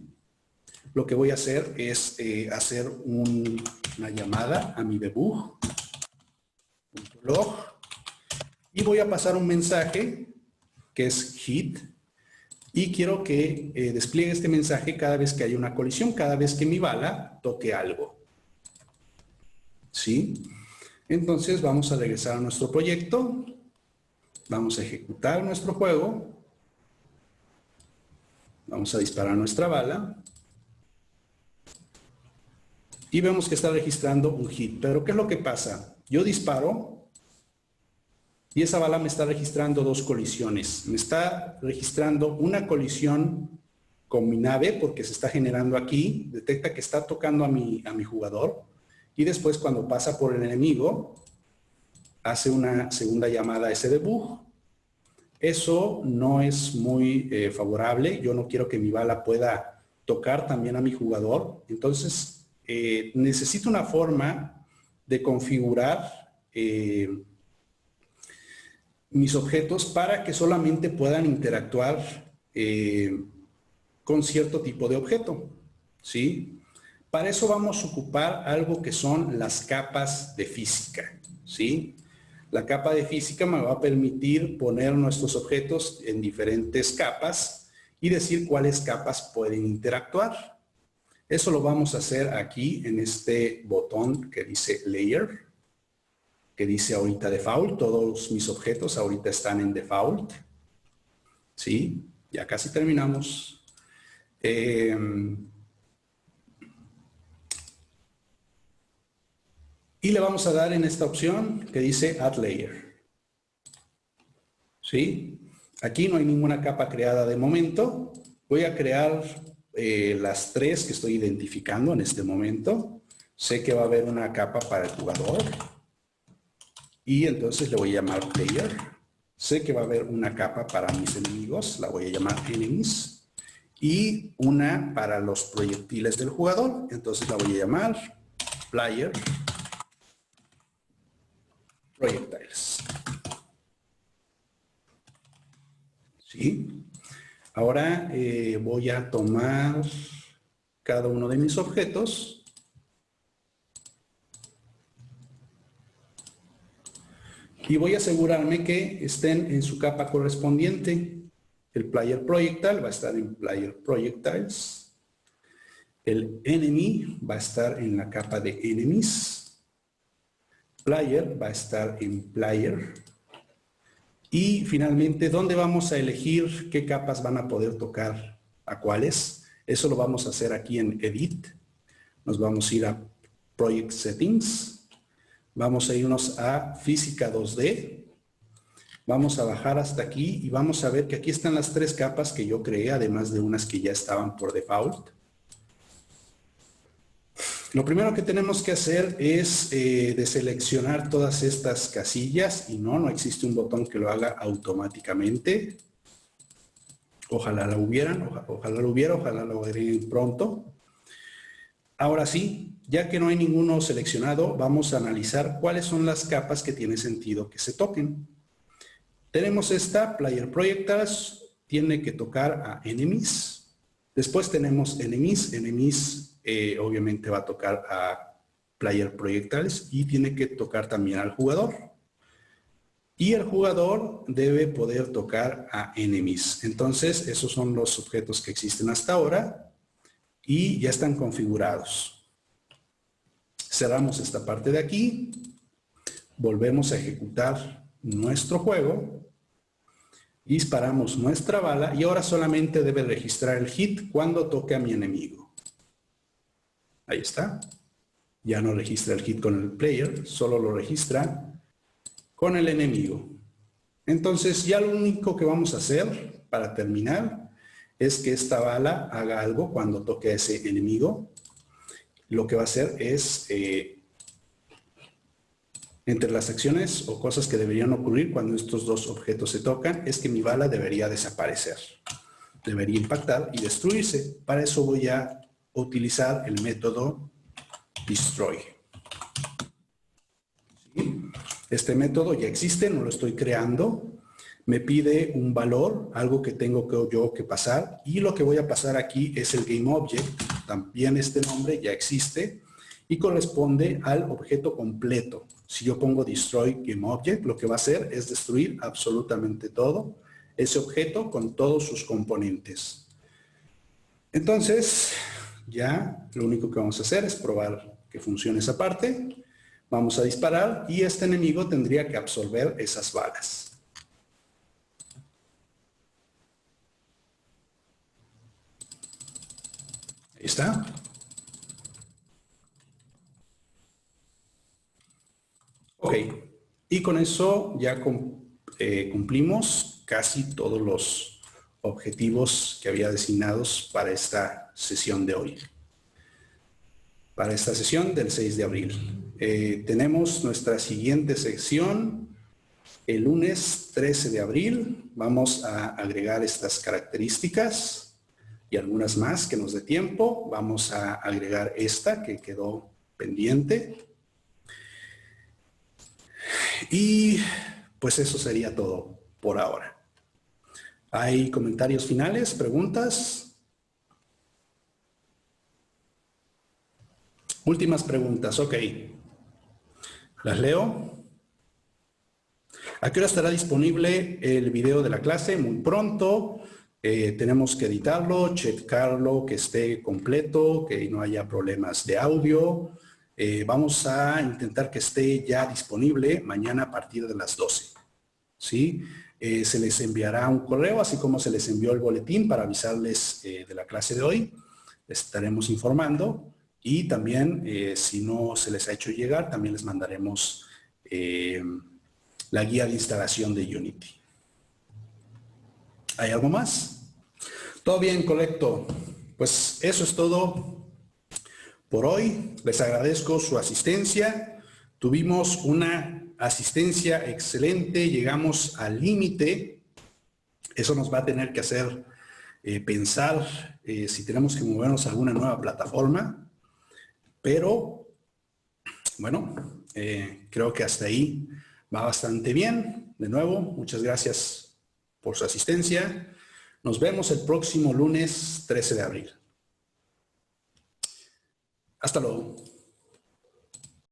Lo que voy a hacer es hacer una llamada a mi debug.log y voy a pasar un mensaje que es hit y quiero que despliegue este mensaje cada vez que haya una colisión, cada vez que mi bala toque algo. ¿Sí? Entonces vamos a regresar a nuestro proyecto, vamos a ejecutar nuestro juego, vamos a disparar nuestra bala. Y vemos que está registrando un hit. Pero ¿qué es lo que pasa? Yo disparo y esa bala me está registrando dos colisiones. Me está registrando una colisión con mi nave porque se está generando aquí. Detecta que está tocando a mi jugador. Y después cuando pasa por el enemigo, hace una segunda llamada a ese debug. Eso no es muy favorable. Yo no quiero que mi bala pueda tocar también a mi jugador. Entonces, necesito una forma de configurar mis objetos para que solamente puedan interactuar con cierto tipo de objeto, ¿sí? Para eso vamos a ocupar algo que son las capas de física, ¿sí? La capa de física me va a permitir poner nuestros objetos en diferentes capas y decir cuáles capas pueden interactuar. Eso lo vamos a hacer aquí en este botón que dice Layer, que dice ahorita Default. Todos mis objetos ahorita están en Default. ¿Sí? Ya casi terminamos. Y le vamos a dar en esta opción que dice Add Layer. ¿Sí? Aquí no hay ninguna capa creada de momento. Voy a crear las tres que estoy identificando en este momento. Sé que va a haber una capa para el jugador y entonces le voy a llamar player. Sé que va a haber una capa para mis enemigos, la voy a llamar enemies, y una para los proyectiles del jugador, entonces la voy a llamar player projectiles. ¿Sí? Ahora voy a tomar cada uno de mis objetos y voy a asegurarme que estén en su capa correspondiente. El player projectile va a estar en player projectiles. El enemy va a estar en la capa de enemies. Player va a estar en player. Y finalmente, ¿dónde vamos a elegir qué capas van a poder tocar a cuáles? Eso lo vamos a hacer aquí en Edit. Nos vamos a ir a Project Settings. Vamos a irnos a Física 2D. Vamos a bajar hasta aquí y vamos a ver que aquí están las tres capas que yo creé, además de unas que ya estaban por default. Lo primero que tenemos que hacer es deseleccionar todas estas casillas y no existe un botón que lo haga automáticamente. Ojalá lo hubiera, ojalá lo agreguen pronto. Ahora sí, ya que no hay ninguno seleccionado, vamos a analizar cuáles son las capas que tiene sentido que se toquen. Tenemos esta, Player Projectiles, tiene que tocar a Enemies. Después tenemos Enemies. Enemies obviamente va a tocar a Player Projectiles y tiene que tocar también al jugador. Y el jugador debe poder tocar a Enemies. Entonces, esos son los objetos que existen hasta ahora y ya están configurados. Cerramos esta parte de aquí. Volvemos a ejecutar nuestro juego. Disparamos nuestra bala y ahora solamente debe registrar el hit cuando toque a mi enemigo. Ahí está. Ya no registra el hit con el player, solo lo registra con el enemigo. Entonces ya lo único que vamos a hacer para terminar es que esta bala haga algo cuando toque a ese enemigo. Lo que va a hacer es, entre las acciones o cosas que deberían ocurrir cuando estos dos objetos se tocan, es que mi bala debería desaparecer. Debería impactar y destruirse. Para eso voy a utilizar el método destroy. ¿Sí? Este método ya existe, no lo estoy creando. Me pide un valor, algo que tengo yo que pasar, y lo que voy a pasar aquí es el GameObject. También este nombre ya existe y corresponde al objeto completo. Si yo pongo destroy GameObject, lo que va a hacer es destruir absolutamente todo ese objeto con todos sus componentes. Entonces, ya lo único que vamos a hacer es probar que funcione esa parte. Vamos a disparar y este enemigo tendría que absorber esas balas. Ahí está. Ok, y con eso ya cumplimos casi todos los objetivos que había designados para esta sesión de hoy. Para esta sesión del 6 de abril. Tenemos nuestra siguiente sección el lunes 13 de abril. Vamos a agregar estas características y algunas más que nos dé tiempo. Vamos a agregar esta que quedó pendiente. Y pues eso sería todo por ahora. ¿Hay comentarios finales, preguntas? Últimas preguntas, ok. Las leo. ¿A qué hora estará disponible el video de la clase? Muy pronto. Tenemos que editarlo, checarlo, que esté completo, que no haya problemas de audio. Vamos a intentar que esté ya disponible mañana a partir de las 12. ¿Sí? Se les enviará un correo, así como se les envió el boletín para avisarles de la clase de hoy. Les estaremos informando. Y también, si no se les ha hecho llegar, también les mandaremos la guía de instalación de Unity. ¿Hay algo más? Todo bien, correcto. Pues eso es todo por hoy. Les agradezco su asistencia. Tuvimos una asistencia excelente, llegamos al límite. Eso nos va a tener que hacer pensar si tenemos que movernos a alguna nueva plataforma. Pero, bueno, creo que hasta ahí va bastante bien. De nuevo, muchas gracias por su asistencia. Nos vemos el próximo lunes 13 de abril. Hasta luego.